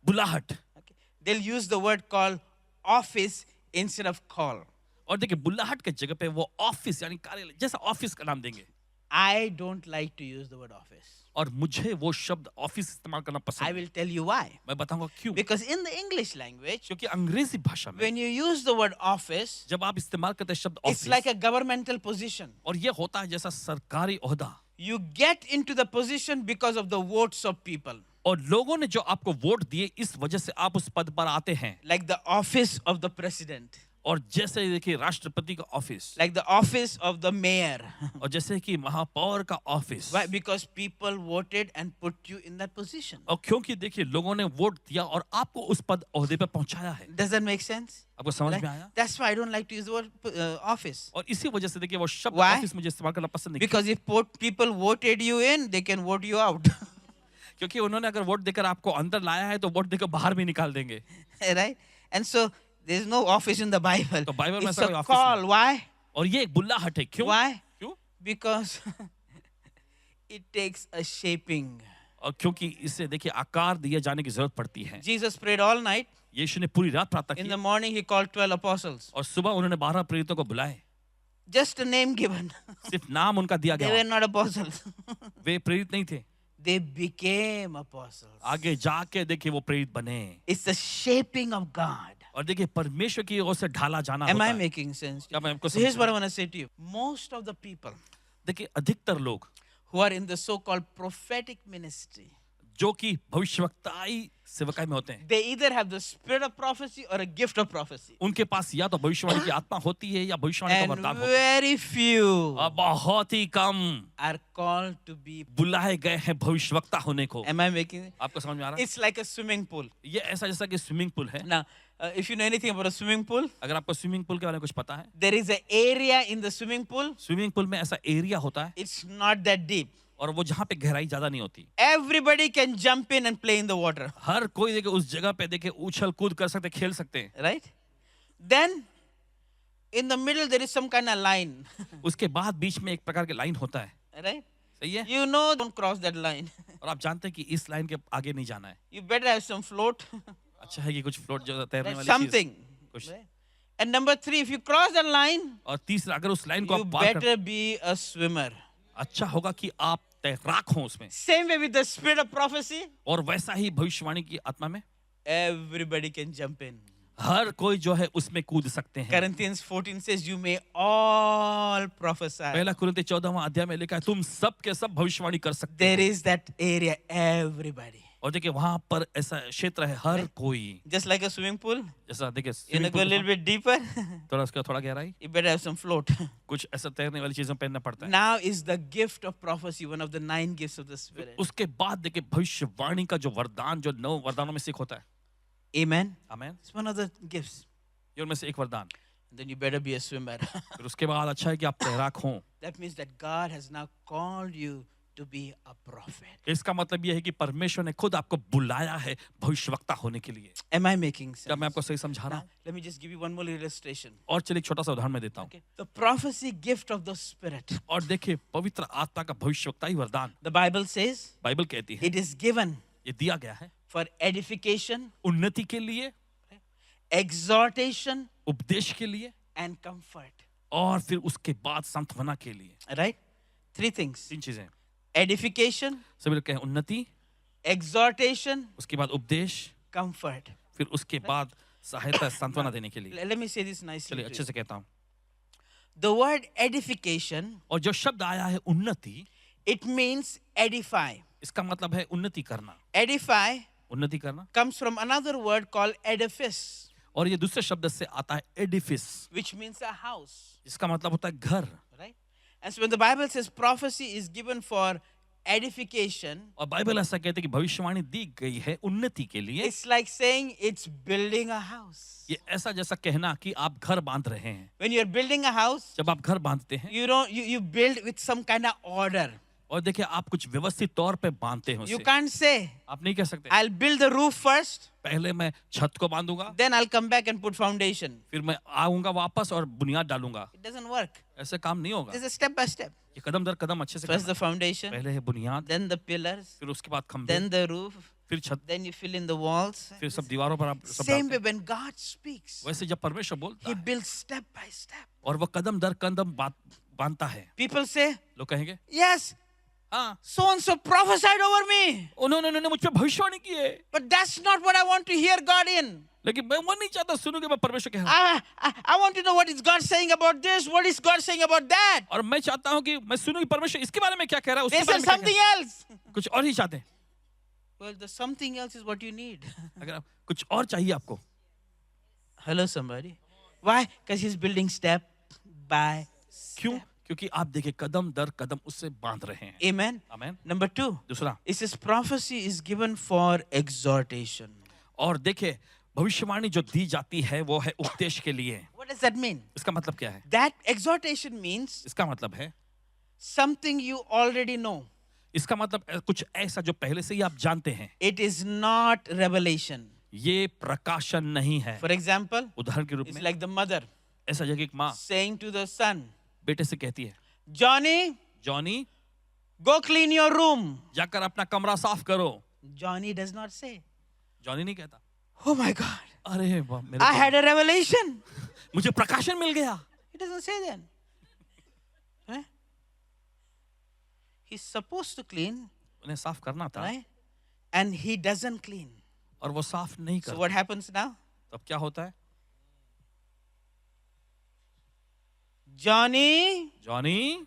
बुलाहट. Okay. they'll use the word called office instead of call. और देखिए बुल्लाहट के जगह पे वो ऑफिस यानी कार्यालय जैसा ऑफिस का नाम देंगे। I don't like to use the word office. और मुझे वो शब्द ऑफिस इस्तेमाल करना I पसंद है। will tell you why. मैं बताऊंगा क्यों। Because in the English language, क्योंकि अंग्रेजी भाषा में when you use the word office, जब आप इस्तेमाल करते हैं शब्द it's like office a governmental position. और ये होता है जैसा सरकारी ओहदा You get into the position because of the votes of people. और लोगों ने जो आपको वोट दिए इस वजह से आप उस पद पर आते हैं। Like the office of the president, और जैसे देखिए राष्ट्रपति का office like the office of the mayor. और जैसे कि महापौर का office. Why? Because people voted and put you in that position. और क्योंकि देखिए लोगों ने वोट दिया और आपको उस पद ओहदे पे पहुंचाया है। Does that make sense? आपको समझ Right? में आया? That's why I don't like to use the word office. और इसी वजह से देखिए वो शब्द Why? ऑफिस मुझे इस्तेमाल करना पसंद नहीं। Because if people voted you in, they can vote you out. क्योंकि उन्होंने अगर वोट देकर आपको अंदर लाया है तो वोट देकर बाहर भी निकाल देंगे। Right? And so there's no office in the Bible. तो बाइबल में It's ऐसा a कोई ऑफिस call. नहीं। Why? और ये एक बुल्लाहट है। क्यों? Why? क्यों? Because it takes a shaping. और क्योंकि इससे देखिए आकार दिए जाने की जरूरत पड़ती है। Jesus prayed all night. यीशु ने पूरी रात प्रार्थना In की the morning, he called 12 apostles. और सुबह उन्होंने 12 प्रेरितों को बुलाए। Just a name given. सिर्फ नाम उनका दिया They गया। were not apostles. वे प्रेरित नहीं थे। They became apostles. आगे जाके देखिए वो प्रेरित बने। It's the shaping of God. और देखिए परमेश्वर की ओर से ढाला जाना Am होता I है। making sense? क्या मैं आपको So here's समझा? what I want to say to you. Most of the people देखिए अधिकतर लोग who are in the so-called prophetic ministry, जो कि भविष्यवक्ताई सेवकाई में होते हैं, they either have the spirit of prophecy or a gift of prophecy. उनके पास या तो भविष्यवाणी की आत्मा होती है या भविष्यवाणी का And वरदान होता है। very few और बहुत ही कम are called to be. बुलाए गए हैं भविष्यवक्ता होने को। Am I making? आपको समझ में आ रहा है? It's like a swimming pool. ये ऐसा जैसा कि स्विमिंग पूल है। Now, if you know anything about a swimming pool, अगर आपको स्विमिंग पूल के बारे में कुछ पता है, there is an area in the swimming pool. Swimming pool में ऐसा एरिया होता है It's not that deep. और वो जहाँ पे गहराई ज्यादा नहीं होती। Everybody can jump in and play in the water, हर कोई देखिए उस जगह पे देखिए उछल कूद कर सकते, खेल सकते हैं। right? Then, in the middle there is some kind of line, उसके बाद बीच में एक प्रकार के लाइन होता है। right? सही है? You know, don't cross that line. और आप जानते हैं कि इस लाइन के आगे नहीं जाना है। You better have some float, अच्छा है कि कुछ फ्लोट जो तैरने वाली something. चीज कुछ। Right? And number 3, if you cross the line, और तीसरा अगर उस लाइन को you आप पार कर, better be a swimmer. अच्छा होगा कि आप तैराक हो उसमें। Same way with the spirit of prophecy, और वैसा ही भविष्यवाणी की आत्मा में everybody can jump in. हर कोई जो है उसमें कूद सकते हैं। Corinthians 14 says, you may all prophesy. पहला कुरिन्ती 14वां अध्याय में लिखा है तुम सब के सब भविष्यवाणी कर सकते There हो। is that area, everybody. और देखिए वहां पर ऐसा क्षेत्र है हर कोई। Just like a swimming pool, जैसा देखिए you know, swimming go a pool little के bit deeper, साथ थोड़ा उसका थोड़ा गहराई, you better have some float. कुछ ऐसा तैरने वाली चीजों पहनना पड़ता है। Now is the gift of prophecy, one of the 9 gifts of the Spirit. उसके बाद देखिए भविष्यवाणी का जो वरदान जो 9 वरदानों में से एक होता है। Amen. आमीन। It's one of the gifts. ये उनमें से एक वरदान। Then you better be a swimmer. फिर उसके बाद अच्छा है कि आप तैराक हों। That means that God has now called you to be a prophet. इसका मतलब यह है कि परमेश्वर ने खुद आपको बुलाया है भविष्यवक्ता होने के लिए। Am I making sense? क्या मैं आपको सही समझा रहा Now, हूँ? let me just give you one more illustration. और चलिए एक छोटा सा उदाहरण मैं देता हूँ। Okay. The prophecy gift of the Spirit. और देखिए पवित्र आत्मा का भविष्यवक्ताई वरदान The Bible says बाइबल कहती है it is given ये दिया गया है for edification, उन्नति के लिए, exhortation, उपदेश के लिए and comfort. और फिर उसके बाद सांत्वना के लिए। Right? 3 things. 3 चीजें Edification, सभी लोग कहें उन्नति, exhortation, उसके बाद उपदेश, comfort. फिर उसके बाद सहायता सांत्वना देने के लिए। Let me say this nicely. चलिए to अच्छे you. से कहता हूँ। The word edification, और जो शब्द आया है उन्नति, it means edify. इसका मतलब है उन्नति करना। Edify उन्नति करना comes from another word called edifice, और ये दूसरे शब्द से आता है Edifice, which means a house. जिसका मतलब होता है घर। Right? And so when the Bible says prophecy is given for edification, और बाइबल ऐसा कहते हैं कि भविष्यवाणी दी गई है उन्नति के लिए। it's like saying it's building a house. ये ऐसा जैसा कहना कि आप घर बांध रहे हैं। When you're building a house, जब आप घर बांधते हैं you build with some kind of order. और देखिए आप कुछ व्यवस्थित तौर पे बांधते हैं You उसे। can't say, आप नहीं कह सकते I'll build the roof first, पहले मैं छत को बांधूंगा, then I'll come back and put foundation. फिर मैं आऊंगा वापस और बुनियाद डालूंगा। It doesn't work. ऐसे काम नहीं होगा। There's a step by step. ये कदम दर कदम अच्छे से First करना। the foundation, पहले है बुनियाद, then the pillars, फिर उसके बाद खंभे, then the roof, फिर छत, then you fill in the walls. फिर सब दीवारों पर आप सब Same डालते way, हैं। when God speaks, वैसे जब परमेश्वर बोलता He है builds step by step. और वो कदम दर कदम बांधता है, People say, लोग कहेंगे yes, हाँ, so and so prophesied over me. उन्होंने मुझ पे भविष्यवाणी की है, But that's not what I want to hear God in. लेकिन मैं वो नहीं चाहता सुनूं कि मैं परमेश्वर कह रहा हूं। I want to know what is God saying about this, what is God saying about that. और मैं चाहता हूं कि मैं सुनूं कि परमेश्वर इसके बारे में क्या कह रहा है, They उसके say बारे में क्या कह something रहा else. है। कुछ और ही चाहते हैं। Well, the something else is what you need. अगर आप कुछ और चाहिए आपको, Hello, somebody. Why? Because He's building step by क्यों? step. क्योंकि आप देखिए कदम दर कदम उससे बांध रहे हैं। Amen. आमेन। Number 2, दूसरा, it says prophecy is given for exhortation. और देखिए भविष्यवाणी जो दी जाती है वो है उपदेश के लिए। What does that mean? इसका मतलब क्या है? That exhortation means इसका मतलब है, something you already know. इसका मतलब कुछ ऐसा जो पहले से ही आप जानते हैं। It is not revelation. ये प्रकाशन नहीं है। For example, उदाहरण के रूप it's में like the mother ऐसा जगह एक माँ saying to the son, बेटे से कहती है, Johnny, Johnny go clean your room. जाकर अपना कमरा साफ करो। Johnny does not say, Johnny नहीं कहता, oh my God, अरे वाह, मेरे I had a revelation. मुझे प्रकाशन मिल गया। He doesn't say that. Right? He's supposed to clean, उन्हें साफ करना था right? And he doesn't clean. और वो साफ नहीं So करता। what happens now? तब क्या होता है? Johnny, Johnny,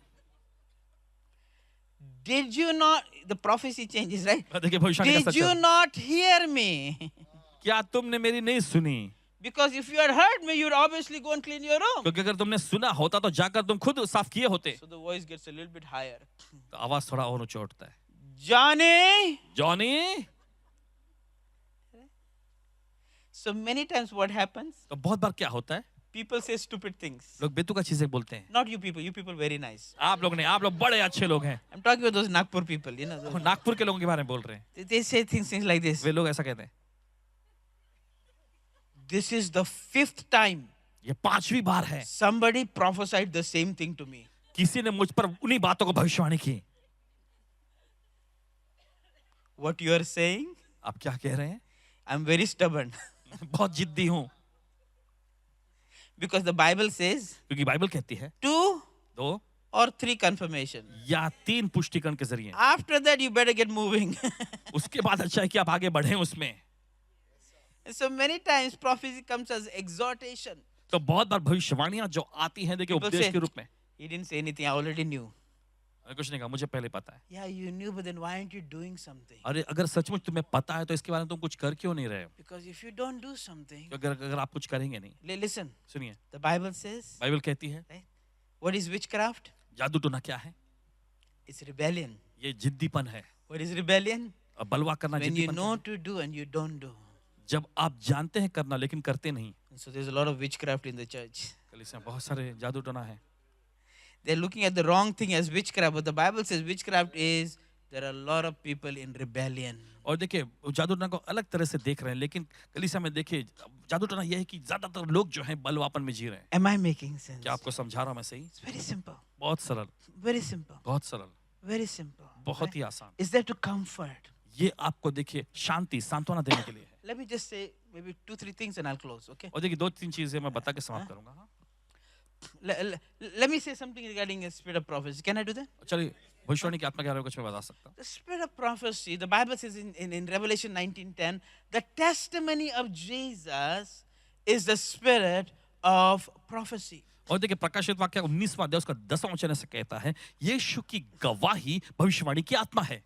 did you not, the prophecy changes, right? देखिए भविष्यवाणी का Did सच you है। not hear me? क्या तुमने मेरी नहीं सुनी? Because if you had heard me, you'd obviously go and clean your room. क्योंकि अगर तुमने सुना होता तो जाकर तुम खुद साफ किए होते। So the voice gets a little bit higher. तो आवाज थोड़ा और ऊंचा उठता है। Johnny! Johnny, So many times what happens? तो बहुत बार क्या होता है? People say stupid things. लोग बेतुका चीजें बोलते हैं। Not you people very nice. आप लोग नहीं, आप लोग बड़े अच्छे लोग हैं। I'm talking about those Nagpur people, you know. वो नागपुर के लोगों के बारे में बोल रहे हैं। They say things like this. वे लोग ऐसा कहते हैं। This is the 5th time ये 5वीं बार है somebody prophesied the same thing to me. किसी ने मुझ पर उन्हीं बातों को भविष्यवाणी की। What you are saying? आप क्या कह रहे हैं? I'm very stubborn. बहुत जिद्दी हूँ, Because the Bible says क्योंकि बाइबल कहती है 2 2 or 3 confirmation. या 3 पुष्टिकरण के जरिए। After that, you better get moving. उसके बाद अच्छा है कि आप आगे बढ़ें उसमें। And so many times prophecy comes as exhortation. तो बहुत बार भविष्यवाणियां जो आती हैं देखिए People उपदेश say, के रूप में, he didn't say anything, I already knew. मैंने कुछ नहीं कहा, मुझे पहले पता है। Yeah, you knew, but then why aren't you doing something? अरे अगर सचमुच तुम्हें पता है तो इसके बारे में तुम कुछ कर क्यों नहीं रहे हो? Because if you don't do something, अगर आप कुछ करेंगे नहीं। listen, सुनिए, the Bible says, बाइबल कहती है right? What is witchcraft? जादू टोना क्या है? It's rebellion. ये जिद्दीपन है। What is rebellion? अब बलवा करना When you जिद्दीपन know है। to do and you don't do. जब आप जानते हैं करना लेकिन करते नहीं। And so there's a lot of witchcraft in the church. कलीसिया में बहुत सारे जादू टोना है। They're looking at the wrong thing as witchcraft, but the Bible says witchcraft is there are a lot of people in rebellion. और देखिए जादू टोना को अलग तरह से देख रहे हैं, लेकिन कलीसिया में देखिए जादू टोना यह है कि ज्यादातर लोग जो हैं बलवापन में जी रहे हैं। Am I making sense? क्या आपको समझा रहा हूं मैं सही? It's very simple. बहुत सरल, Very simple. बहुत सरल, Very simple. बहुत ही आसान। Is there to comfort? ये आपको देखिए शांति सांत्वना देने के लिए है। Let me just say maybe 2-3 things and I'll close, okay? और देखिए 2-3 चीजें मैं बता के समाप्त करूंगा। हाँ? Let me say something regarding the spirit of prophecy. Can I do that? चलिए भविष्यवाणी की आत्मा के बारे में कुछ मैं बता सकता हूँ। The spirit of prophecy, the Bible says in Revelation 19:10, the testimony of Jesus is the spirit of prophecy. और देखिए प्रकाशित वाक्य 19वां अध्याय उसका 10वां वचन ऐसे कहता है, यीशु की गवाही भविष्यवाणी की आत्मा है।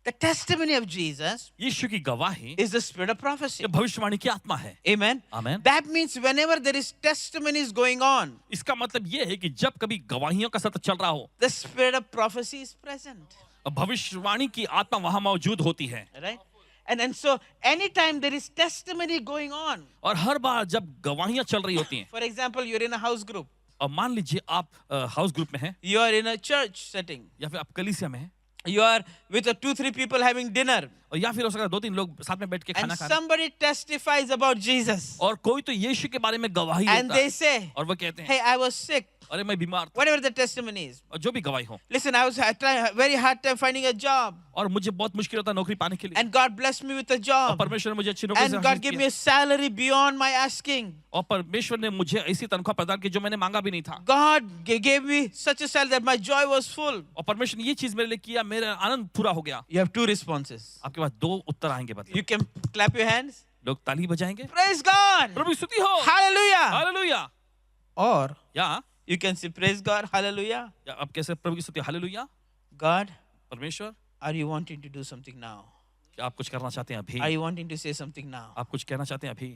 The testimony of Jesus यीशु की गवाही is the spirit of prophecy. ये भविष्यवाणी की आत्मा है। Amen. Amen. That means whenever there is testimonies going on, इसका मतलब ये है कि जब कभी गवाहियों का सत्र चल रहा हो, the spirit of prophecy is present. भविष्यवाणी की आत्मा वहां मौजूद होती है। Right? And so anytime there is testimony going on, और हर बार जब गवाहियां चल रही होती हैं, for example, you're in a house group, और मान लीजिए आप हाउस ग्रुप में हैं you are in a church setting, या फिर आप कलीसिया में हैं you are with 2-3 people having dinner, और या फिर हो सकता है 2-3 लोग साथ में बैठ के and खाना खा रहे हैं somebody testifies about Jesus. और कोई तो यीशु के बारे में गवाही And देता they है say, और वो कहते हैं hey, I was sick. अरे मैं बीमार था Whatever the testimony is. और जो भी गवाही हो Listen, I was trying very hard time finding a job. और मुझे बहुत मुश्किल होता है नौकरी पाने के लिए And God blessed me with a और job. परमेश्वर ने मुझे अच्छी नौकरी से And God आशीष gave किया me a salary beyond my asking. और परमेश्वर ने मुझे ऐसी तनख्वाह प्रदान की जो मैंने मांगा भी नहीं था God gave me such a salary that my joy was full. और परमेश्वर ने ये चीज मेरे लिए किया मेरा आनंद पूरा हो गया You have two responses. आपके पास 2 उत्तर आएंगे मतलब You can clap your hands. लोग ताली बजाएंगे Praise God. प्रभु की स्तुति हो Hallelujah. हालेलुया Or या you can say, praise God. Hallelujah. आप कैसे प्रभु की स्तुति हालेलुया God, परमेश्वर are you wanting to do something now? क्या आप कुछ करना चाहते हैं अभी Are you wanting to say something now? आप कुछ कहना चाहते हैं अभी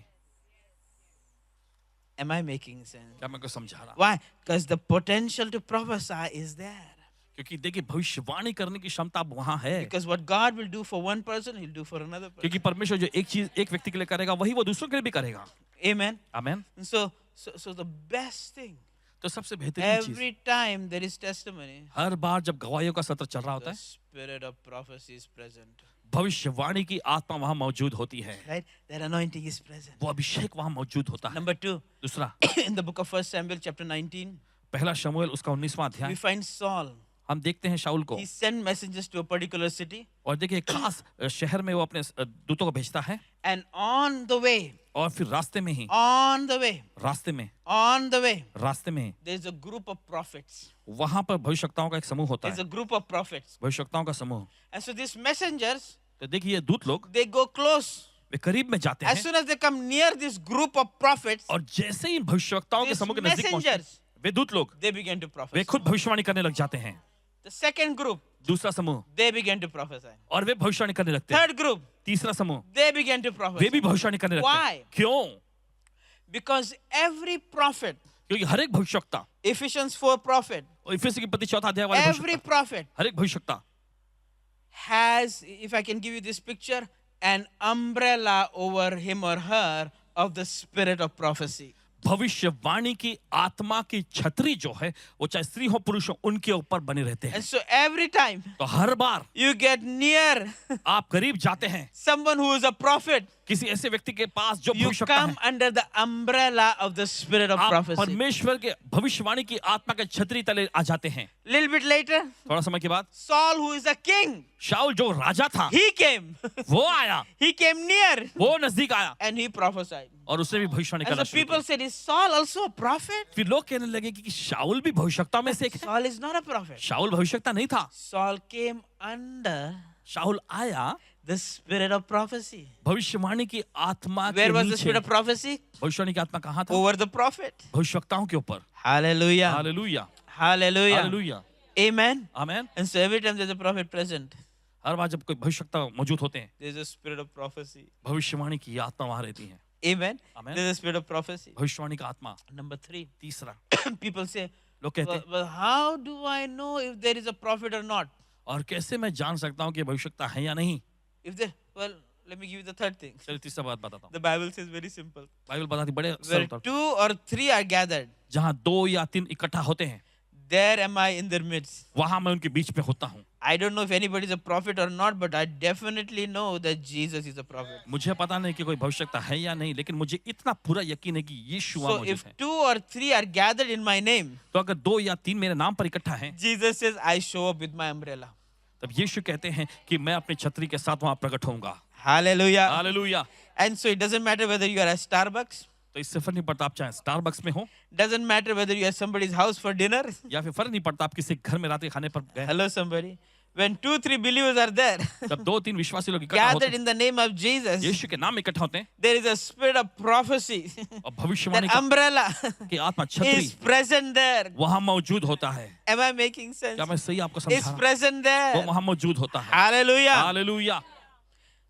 Am I making sense? क्या मैं को समझा रहा Why? Because the potential to prophesy is there. क्योंकि देखिए भविष्यवाणी करने की क्षमता अब वहां है Because what God will do for one person, He'll do for another person. क्योंकि परमेश्वर जो एक चीज एक व्यक्ति के लिए करेगा वही वो दूसरों के लिए भी करेगा Amen. Amen And so the best thing, तो सबसे बेहतरीन चीज every time there is testimony, हर बार जब गवाहियों का सत्र चल रहा होता the है spirit of prophecy is present. भविष्यवाणी की आत्मा वहां मौजूद होती है Right? That anointing is present. वो अभिषेक वहां मौजूद होता है Number 2, दूसरा in the book of 1 Samuel chapter 19, पहला शमूएल उसका 19वां we अध्याय find Saul. हम देखते हैं शाऊल को He sent messengers to a particular city, और देखिए खास शहर में वो अपने दूतों को भेजता है and on the way, और फिर रास्ते में ही on the way, रास्ते में on the way, रास्ते में there's a group of prophets. वहां पर भविष्यवक्ताओं का एक समूह होता There's है a group of prophets. भविष्यवक्ताओं का समूह And so these messengers, तो देखिए ये दूत लोग they go close. वे करीब में जाते As हैं soon as they come near this group of prophets, और जैसे ही भविष्यवक्ताओं के these समूह के नजदीक पहुंचते हैं messengers, वे दूत लोग they begin to way prophesy. खुद भविष्यवाणी करने लग जाते हैं The second group, दूसरा समूह they begin to prophesy. और वे भविष्यवाणी करने लगते हैं Third group, तीसरा समूह they begin to way prophesy. भी भविष्यवाणी करने लगते हैं Why? क्यों Because every prophet, क्योंकि हर एक भविष्यवक्ता Ephesians 4 prophet, और इफिसी की पत्री 4 अध्याय वाले every भविष्यवक्ता prophet हर एक भविष्यवक्ता has, if I can give you this picture, an umbrella over him or her of the spirit of prophecy. भविष्यवाणी की आत्मा की छतरी जो है वो चाहे स्त्री हो पुरुष हो उनके ऊपर बने रहते हैं And so every time तो हर बार you get near आप करीब जाते हैं someone who is a prophet, किसी ऐसे व्यक्ति के पास जो you भविष्यवक्ता come है under the umbrella of the spirit of आप prophecy. परमेश्वर के भविष्यवाणी की आत्मा के छतरी तले आ जाते हैं Little bit later, थोड़ा समय के बाद Saul, who is a king, शाऊल जो राजा था he came. वो आया He came near वो नजदीक आया and he prophesied. और उसने भी भविष्यवाणी And करना so शुरू people किया said, is Saul also a prophet? फिर लोग कहने लगे कि शाऊल भी भविष्यवक्ता में से एक है Saul is not a prophet. शाऊल भविष्यवक्ता नहीं था Saul came under शाऊल आया the spirit of prophecy. भविष्यवाणी की आत्मा के Where was the नीचे spirit of prophecy? भविष्यवाणी की आत्मा कहाँ था Over the prophet. भविष्यवक्ताओं के ऊपर Hallelujah. Hallelujah Hallelujah. Hallelujah Amen. Amen And so every time there's a prophet present, हर बार जब कोई भविष्यवक्ता मौजूद होते हैं there's a spirit of prophecy. भविष्यवाणी की आत्मा वहां रहती है Amen. Amen. There's a spirit of prophecy. भविष्यवाणी का आत्मा Number 3. तीसरा People say, लोग कहते हैं well, how do I know if there is a prophet or not? और कैसे मैं जान सकता हूँ कि भविष्यवक्ता है या नहीं If there, well, let me give you the third thing. चलिए तीसरा बात बताता हूँ The Bible says very simple. Bible बताती बड़े Where सरल तौर 2 or 3 are gathered, जहाँ 2 या 3 इकट्ठा होते हैं there am I in their midst. वहां मैं उनके बीच में होता हूँ I don't know if anybody is a prophet or not, but I definitely know that Jesus is a prophet. मुझे पता नहीं कि कोई भविष्यवक्ता है या नहीं लेकिन मुझे इतना पूरा यकीन है कि यीशु वहां So मौजूद if है 2 or 3 are gathered in my name, तो अगर 2 या 3 मेरे नाम पर इकट्ठा हैं Jesus says, I show up with my umbrella. तब यीशु कहते हैं कि मैं अपनी छतरी के साथ वहां प्रकट होऊंगा Hallelujah. Hallelujah And so it doesn't matter whether you are at Starbucks, तो इससे फर्क नहीं पड़ता आप चाहे स्टारबक्स में हो doesn't matter whether you are at somebody's house for dinner. या फिर फर्क नहीं पड़ता आप किसी घर में रात के खाने पर गए Hello, somebody. When 2-3 believers are there, जब 2-3 विश्वासी लोग इकट्ठा होते gathered हैं in the name of Jesus, यीशु के नाम में इकट्ठा होते हैं there is a spirit of prophecy. और भविष्यवाणी That umbrella की आत्मा छतरी is present there. वहां मौजूद होता है Am I making sense? क्या मैं सही आपको It's समझा रहा present हूं? वो there. वहां मौजूद होता है Hallelujah. Hallelujah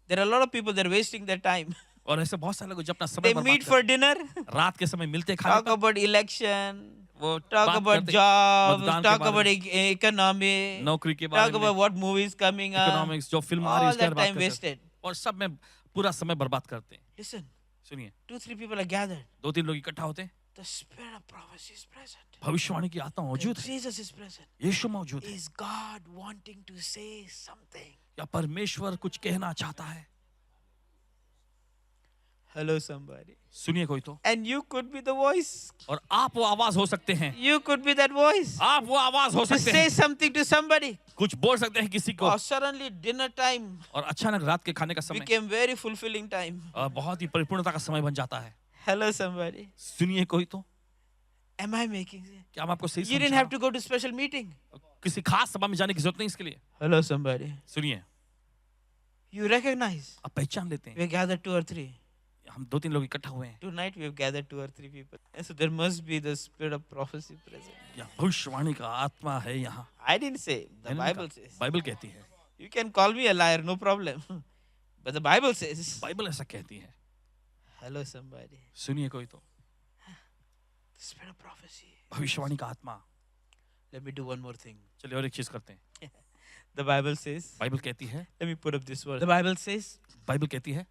There are a lot of people that are wasting their time. और ऐसे बहुत सारे लोग जो अपना समय They बर्बाद meet करते for dinner, हैं, रात के समय मिलते हैं खाने talk पर about election, वो talk बात about करते हैं, jobs, मतदान के talk बारे about में, economy, नौकरी के talk बारे में about what movie is coming up. Economics जो फिल्म आ रही है All उसके बारे that में बात time करते हैं wasted. और सब में पूरा समय बर्बाद करते हैं Listen, सुनिए 2-3 people are gathered. 2-3 लोग इकट्ठा होते हैं The spirit of prophecy is present. भविष्यवाणी की आत्मा मौजूद है Jesus is present. यीशु मौजूद है Is God wanting to say something? या परमेश्वर कुछ कहना चाहता है। Hello, somebody. सुनिए कोई तो, And you could be the voice. और आप वो आवाज हो सकते हैं, You could be that voice. आप वो आवाज हो To सकते say हैं, something to somebody. कुछ बोल सकते हैं किसी को, Or suddenly dinner time और अचानक रात के खाने का समय became very fulfilling time. बहुत ही परिपूर्णता का समय बन जाता है। Hello, somebody. सुनिए कोई तो, Am I making sense? क्या मैं आपको सही You didn't समझा? have to go to special meeting. किसी खास सभा में जाने की जरूरत नहीं इसके लिए। Hello, somebody. सुनिए, You recognize आप पहचान लेते हैं, we gathered 2 or 3. हम 2-3 लोग इकट्ठा हुए हैं, Tonight we have gathered 2 or 3 people. And so there must be the spirit of prophecy present. या भविष्यवाणी का आत्मा है यहाँ। I didn't say. The मैंने Bible कहा, says. बाइबल कहती है, You can call me a liar, no problem. But the Bible says. Bible ऐसा कहती है। Hello, somebody. सुनिए कोई तो, The spirit of prophecy. भविष्यवाणी का आत्मा। Let me do one more thing. चलिए और एक चीज करते हैं। The Bible says. बाइबल कहती है, Let me put up this word. The Bible says. Bible कहती है,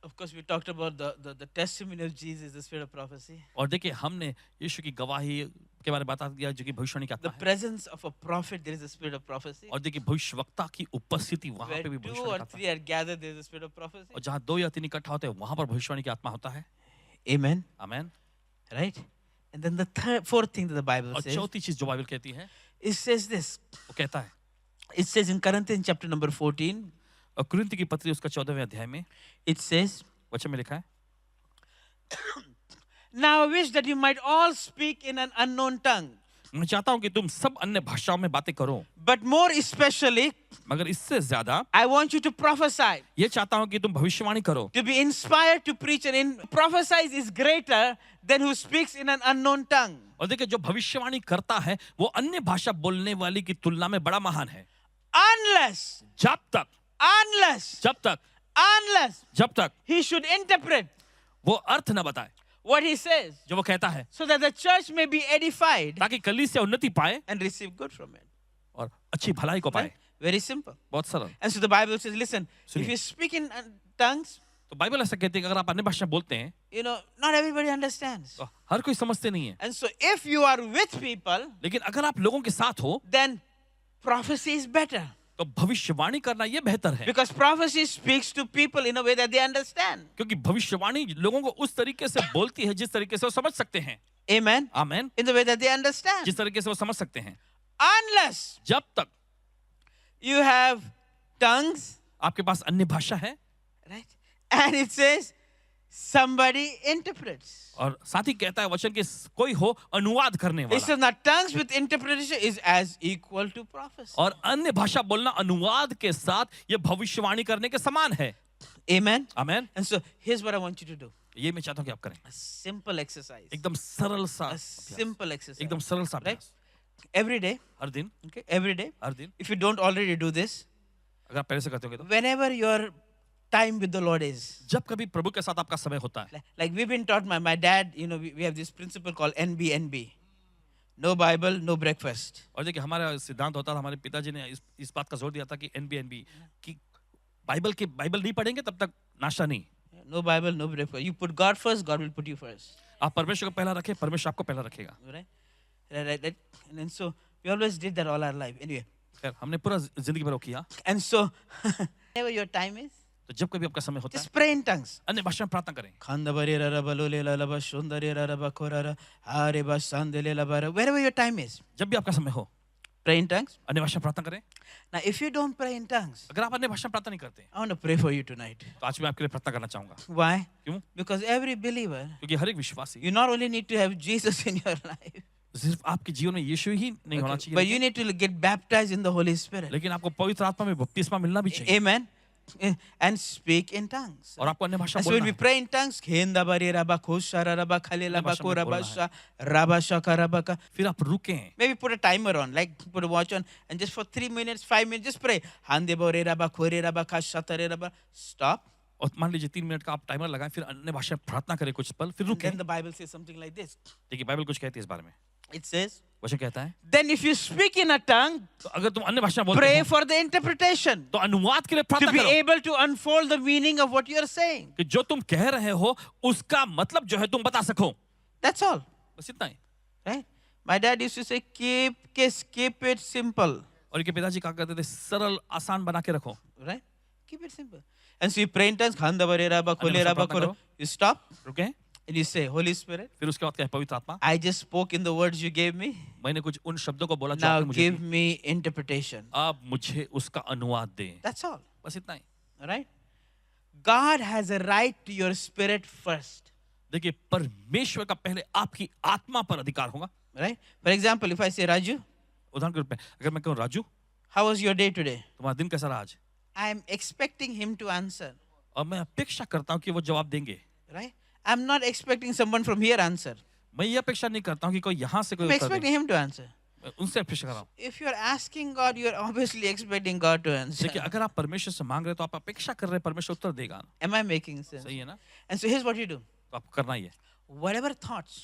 Of course, we talked about the testimony of Jesus, the spirit of prophecy. और देखिए हमने यीशु की गवाही के बारे में बता दिया जो कि भविष्यवाणी का The आत्मा है। presence of a prophet, there is a spirit of prophecy. और देखिए भविष्यवक्ता की उपस्थिति वहां Where पे भी 2 भविष्यवाणी or का आत्मा 3 are gathered, there is a spirit of prophecy. है। और जहाँ 2 या 3 इकट्ठा होते हैं वहां पर भविष्यवाणी की आत्मा होता है। Amen. Amen. Right? And then the fourth thing that the Bible और says, चौथी चीज जो बाइबल कहती है, it says this. वो कहता है, It says in Corinthians chapter number 14, और कुरिन्थ की पत्री उसका 14वें अध्याय में it says, वचन में लिखा है, now I wish that you might all speak in an unknown tongue, मैं चाहता हूं कि तुम सब अन्य भाषाओं में बातें करो, but more especially, मगर इससे ज्यादा I want you to prophesy, ये चाहता हूं कि तुम भविष्यवाणी करो, to be inspired to preach, and in prophesies is greater than who speaks in an unknown tongue. और देखिए जो भविष्यवाणी करता है वो अन्य भाषा बोलने वाली की तुलना में बड़ा महान है। Unless, जब तक jab tak he should interpret वो अर्थ न बताए what he says, जो वो कहता है, so that the church may be edified ताकि कलीसिया उन्नति पाए and receive good from it. और अच्छी भलाई को पाए। Right? Very simple. बहुत सरल। And so the Bible says, listen, if सुनिए। you speak in tongues, तो बाइबल ऐसा कहती है कि अगर आप अन्य भाषा बोलते हैं you know, not everybody understands. तो हर कोई समझते नहीं है, And so if you are with people, लेकिन अगर आप लोगों के साथ हो then prophecy is better. तो भविष्यवाणी करना ये बेहतर है, Because prophecy speaks to people in a way that they understand. क्योंकि भविष्यवाणी लोगों को उस तरीके से बोलती है जिस तरीके से वो समझ सकते हैं। Amen? Amen. In the way that they understand. जिस तरीके से वो समझ सकते हैं। Unless जब तक you have tongues, आपके पास अन्य भाषा है right? And it says somebody interprets. और साथ ही कहता है वचन के कोई हो अनुवाद करने It वाला, says now tongues with interpretation is as equal to prophecy. और अन्य भाषा बोलना अनुवाद के साथ ये भविष्यवाणी करने के समान है। Amen? Amen. And so here's what I want you to do. ये मैं चाहता हूं कि आप करें, A simple exercise. एकदम सरल सा A अभ्यास, simple exercise. एकदम सरल सा Right? अभ्यास। Every day. हर दिन, Okay? Every day. हर दिन If you don't already do this, अगर आप पहले से करते होगे तो whenever your time with the Lord is. जब कभी प्रभु के साथ आपका समय होता है, Like we've been taught, my dad, you know, we have this principle called NBNB. No Bible, no breakfast. और देखिए हमारा सिद्धांत होता था, हमारे पिताजी ने इस बात का जोर दिया था कि NBNB कि बाइबल नहीं पढ़ेंगे तब तक नाश्ता नहीं। No Bible, no breakfast. You put God first, God will put you first. आप परमेश्वर को पहला रखें, परमेश्वर आपको पहला रखेगा। Right? Right. And then so we always did that all our life. Anyway. खैर हमने पूरा जिंदगी भर वो किया। And so whenever your time is, तो जब कभी आपका समय होता है just pray in tongues. अन्य भाषा में प्रार्थना करें। Wherever your time is, जब भी आपका समय हो pray in tongues. अन्य भाषा में प्रार्थना करें। Now, if you don't pray in tongues, अगर आप अन्य भाषा में प्रार्थना नहीं करते I want to pray for you tonight. तो आज मैं आपके लिए प्रार्थना करना चाहूंगा। Why? क्यों? Because every believer, क्योंकि हर एक विश्वासी you not only need to have Jesus in your life, सिर्फ आपके जीवन में यीशु ही नहीं होना चाहिए, but you need to get baptized in the Holy Spirit. लेकिन आपको पवित्र आत्मा में बपतिस्मा मिलना भी चाहिए Amen. And speak in tongues. और आपको अन्य भाषा And so when बोलना we है। pray in tongues, फिर आप रुकें, maybe put a timer on, like put a watch on, and just for 3 minutes, 5 minutes, just pray. Stop. और मान लीजिए 3 मिनट का आप टाइमर लगाएं, फिर अन्य भाषा में प्रार्थना करें कुछ पल, फिर And रुकें। then the Bible says something like this. देखिए बाइबल कुछ कहती है इस बारे में, It says, वचन कहता है then if you speak in a tongue, तो अगर तुम अन्य भाषा में बोलते pray हो for the interpretation, तो अनुवाद के लिए to प्रार्थना be करो able to unfold the meaning of what you're saying. कि जो तुम कह रहे हो उसका मतलब जो है तुम बता सको। That's all. बस इतना ही। Right? My dad used to say, keep it simple. और इनके पिताजी कहा करते थे सरल आसान बना के रखो. right? Keep it simple. And so you pray in tongues, khanda bare raba, khole ऐसा raba, प्रार्थना करो. you stop रुके. and you say, Holy Spirit, फिर उसके बाद क्या है? पवित्र आत्मा, I just spoke in the words you gave me. मैंने कुछ उन शब्दों को बोला जो Now आपने मुझे give दिए. me interpretation. अब मुझे उसका अनुवाद दे. That's all. बस इतना ही. All right? God has a right to your spirit first. देखिए परमेश्वर का पहले आपकी आत्मा पर अधिकार होगा. Right? For example, if I say, Raju, उदाहरण के रूप में अगर मैं कहूँ Raju how was your day today? तुम्हारा दिन कैसा रहा आज? I am expecting him to answer. और मैं अपेक्षा करता हूँ कि वो जवाब देंगे. Right? I'm not expecting someone from here answer. मैं ये अपेक्षा नहीं करता हूँ कि कोई यहाँ से कोई I'm Uttar they. expecting him to answer. मैं उनसे अपेक्षा कर रहा हूँ. If you're asking God, you're obviously expecting God to answer. देखिए अगर आप परमेश्वर से मांग रहे हैं तो आप अपेक्षा कर रहे हैं परमेश्वर उत्तर देगा. Am I making sense? सही है ना? And so here's what you do. तो आपको करना ही है. Whatever thoughts,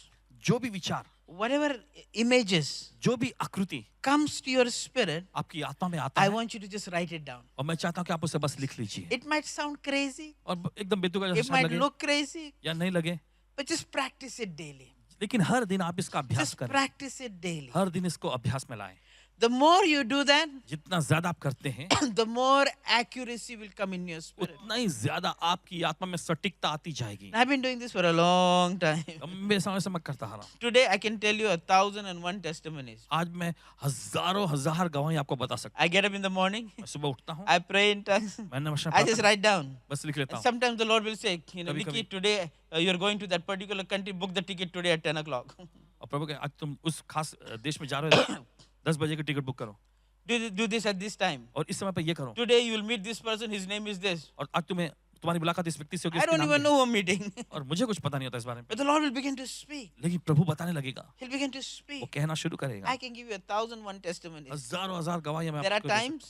जो भी विचार, whatever images जो भी आकृति comes to your spirit, आपकी आत्मा में आता I है want you to just write it down. और मैं चाहता हूँ कि आप उसे बस लिख लीजिए. It might sound crazy, और एकदम बेतुका it जैसा might लगे look crazy, या नहीं लगे, but just practice it daily. लेकिन हर दिन आप इसका अभ्यास Just करें. practice it daily. हर दिन इसको अभ्यास में लाएं. The more you do that, जितना ज्यादा आप करते हैं the more accuracy will come in your spirit. उतना ही ज्यादा आपकी आत्मा में सटीकता आती जाएगी. I've been doing this for a long time. लंबे समय से मैं करता आ रहा हूँ. Today I can tell you 1,001 testimonies. आज मैं हजारों हजार गवाही आपको बता सकता I get up in the morning, हूँ. मैं सुबह उठता हूँ, I pray in tongues, मैंने वर्षा I just write down. बस लिख लेता And हूँ. sometimes the Lord will say, Kabhi, Nikki, kabhi. today you're going to that particular country, book the ticket today at 10 o'clock. और प्रभु के आज तुम उस खास देश में जा रहे हो 10 बजे की टिकट बुक करो Do this at this time. और इस समय पर ये करो. Today you will meet this person, his name is this. और आज तुम्हारी मुलाकात इस व्यक्ति से होगी. I इसके don't नाम even ये. know who I'm meeting. और मुझे कुछ पता नहीं होता इस बारे में. But the Lord will begin to speak. लेकिन प्रभु बताने लगेगा. He'll begin to वो speak. कहना शुरू करेगा. I can give you 1,001 testimonies. हजारों हजार गवाहियां मैं There are आपको दे सकता times,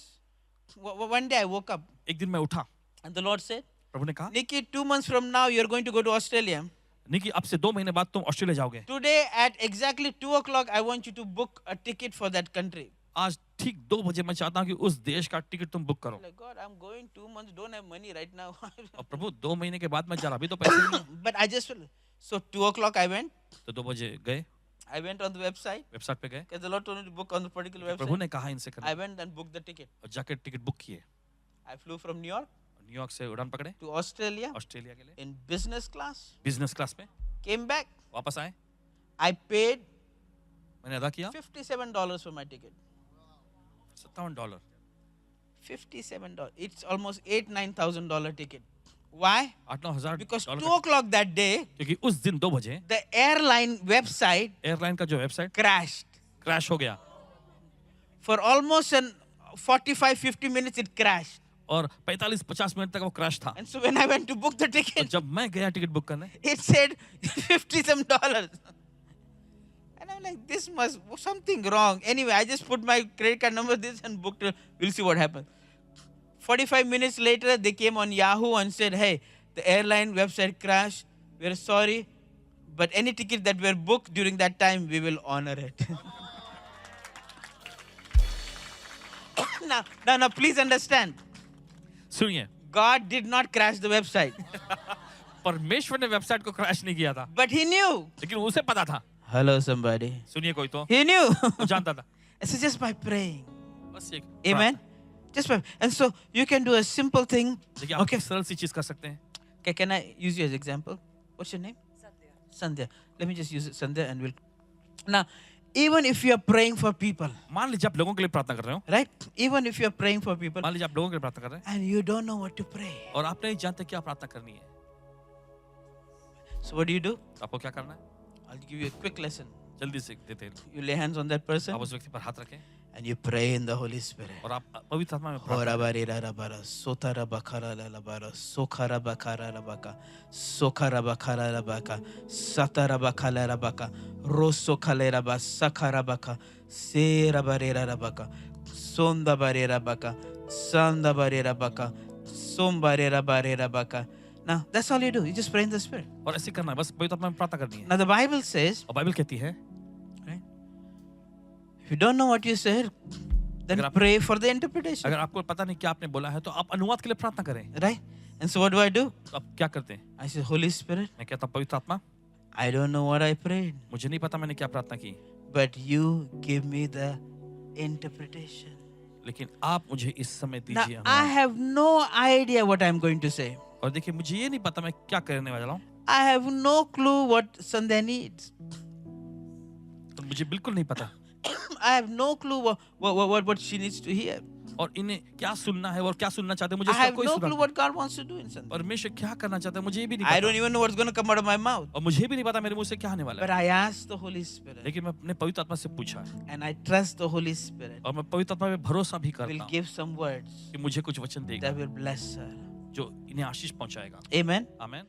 one day I woke up हूं. एक दिन मैं उठा. and the Lord said, प्रभु ने कहा Nikki, 2 months from now you're going to go to Australia. निकी अब से 2 महीने बाद तुम ऑस्ट्रेलिया जाओगे. Today at exactly 2 o'clock, I want you to book a ticket for that country. आज ठीक 2 बजे मैं चाहता हूँ कि उस देश का टिकट तुम बुक करो. Like, God, I'm going 2 months, don't have money right now. और प्रभु 2 महीने के बाद मैं जा रहा, अभी तो पैसे नहीं है. But I just feel, so 2 o'clock I went. तो 2 बजे गए, I went on the website website पे गए. because the Lord told me to book on the particular Prabhu website. ने कहा इनसे I करना went and booked the ticket. और जाकर टिकट बुक किए. I flew from New York New York से उड़ान पकड़े to Australia ऑस्ट्रेलिया के लिए. in business class. Business class में Came back. वापस आए. I paid मैंने अदा किया $57 for my ticket. $57. $57. It's almost $8,000-9,000 ticket. Why? 8-9 हजार Because 2 dollar. o'clock that day, क्योंकि उस दिन 2 बजे the airline website एयरलाइन का जो वेबसाइट crashed. क्रैश हो गया For almost 45-50 minutes, it crashed. और 45-50 मिनट तक वो क्रैश था. And so when I went to book the और ticket, जब मैं गया टिकट बुक करने it said $50 some. And I'm like, this must something wrong. Anyway, I just put my credit card number this and booked it. We'll see what happens. 45 minutes later, they came on Yahoo and said, hey, the airline website crashed. We're sorry. But any ticket that were booked during that time, we will honor it. Now, please understand. सुनिए God did not crash the website. परमेश्वर ने website को crash नहीं किया था But he knew. लेकिन उसे पता था. Hello, somebody. सुनिए कोई तो He knew. वो जानता था. So just by praying. बस एक Amen. Just by, and so you can do a simple thing. देखिए आप Okay. सरल सी चीज कर सकते हैं. Okay, can I use you as example? What's your name? Sandhya. Let me just use it, Sandhya, and we'll. Now, even if you are praying for people, मान लीजिए आप लोगों के लिए प्रार्थना कर रहे हो. right? Even if you are praying for people मान लीजिए आप लोगों के लिए प्रार्थना कर रहे हैं and you don't know what to pray, और आप नहीं जानते क्या प्रार्थना करनी है. so what do? तो आपको क्या करना है? I'll give you a quick lesson. जल्दी से देते हैं. You lay hands on that person आप उस व्यक्ति पर हाथ रखें and you pray in the Holy Spirit. और आप पवित्र आत्मा में प्रार्थना करें. Horabarirarabara, sotarabakharalabara, sokarabakharabaka, sokarabakharabaka, satarabakhalarabaka, rosokaleraba, sakarabaka, serabarirarabaka, sondabarirabaka, sandabarirabaka, sombarirabarirabaka. Now, that's all you do. You just pray in the Spirit. और ऐसे करना है. बस पवित्र आत्मा में प्रार्थना करनी है. Now, the Bible says, और बाइबल कहती है right? If you don't know what you said, then pray for the interpretation. अगर आपको पता नहीं क्या आपने बोला है तो आप अनुवाद के लिए प्रार्थना करें. Right? And so what do? तो आप क्या करते हैं? I say, Holy Spirit, मैं कहता हूँ पवित्र आत्मा I don't know what I prayed, मुझे नहीं पता मैंने क्या प्रार्थना की but you give me the interpretation. लेकिन आप मुझे इस समय Now, दीजिए I अनुग्रह। have no idea what I'm going to say. और देखिए मुझे ये नहीं पता मैं क्या करने वाला हूँ, I have no clue what Sandhya needs. और मुझे बिल्कुल नहीं पता I have no clue what she needs to hear. और इन्हें क्या सुनना है और क्या सुनना चाहते हैं, मुझे I इसका have कोई no सुराग clue नहीं। what God wants to do in Sandhya. परमेश्वर क्या करना चाहता है मुझे ये भी नहीं I पता, don't even know what's going to come out of my mouth. और मुझे भी नहीं पता मेरे मुंह से क्या आने वाला But है। I asked the Holy Spirit, लेकिन मैं अपने पवित्र आत्मा से पूछा and I trust the Holy Spirit और मैं पवित्र आत्मा पे भरोसा भी will करता हूँ give some words कि मुझे कुछ वचन देगा that will bless her. जो इन्हें आशीष पहुंचाएगा। Amen. आमीन।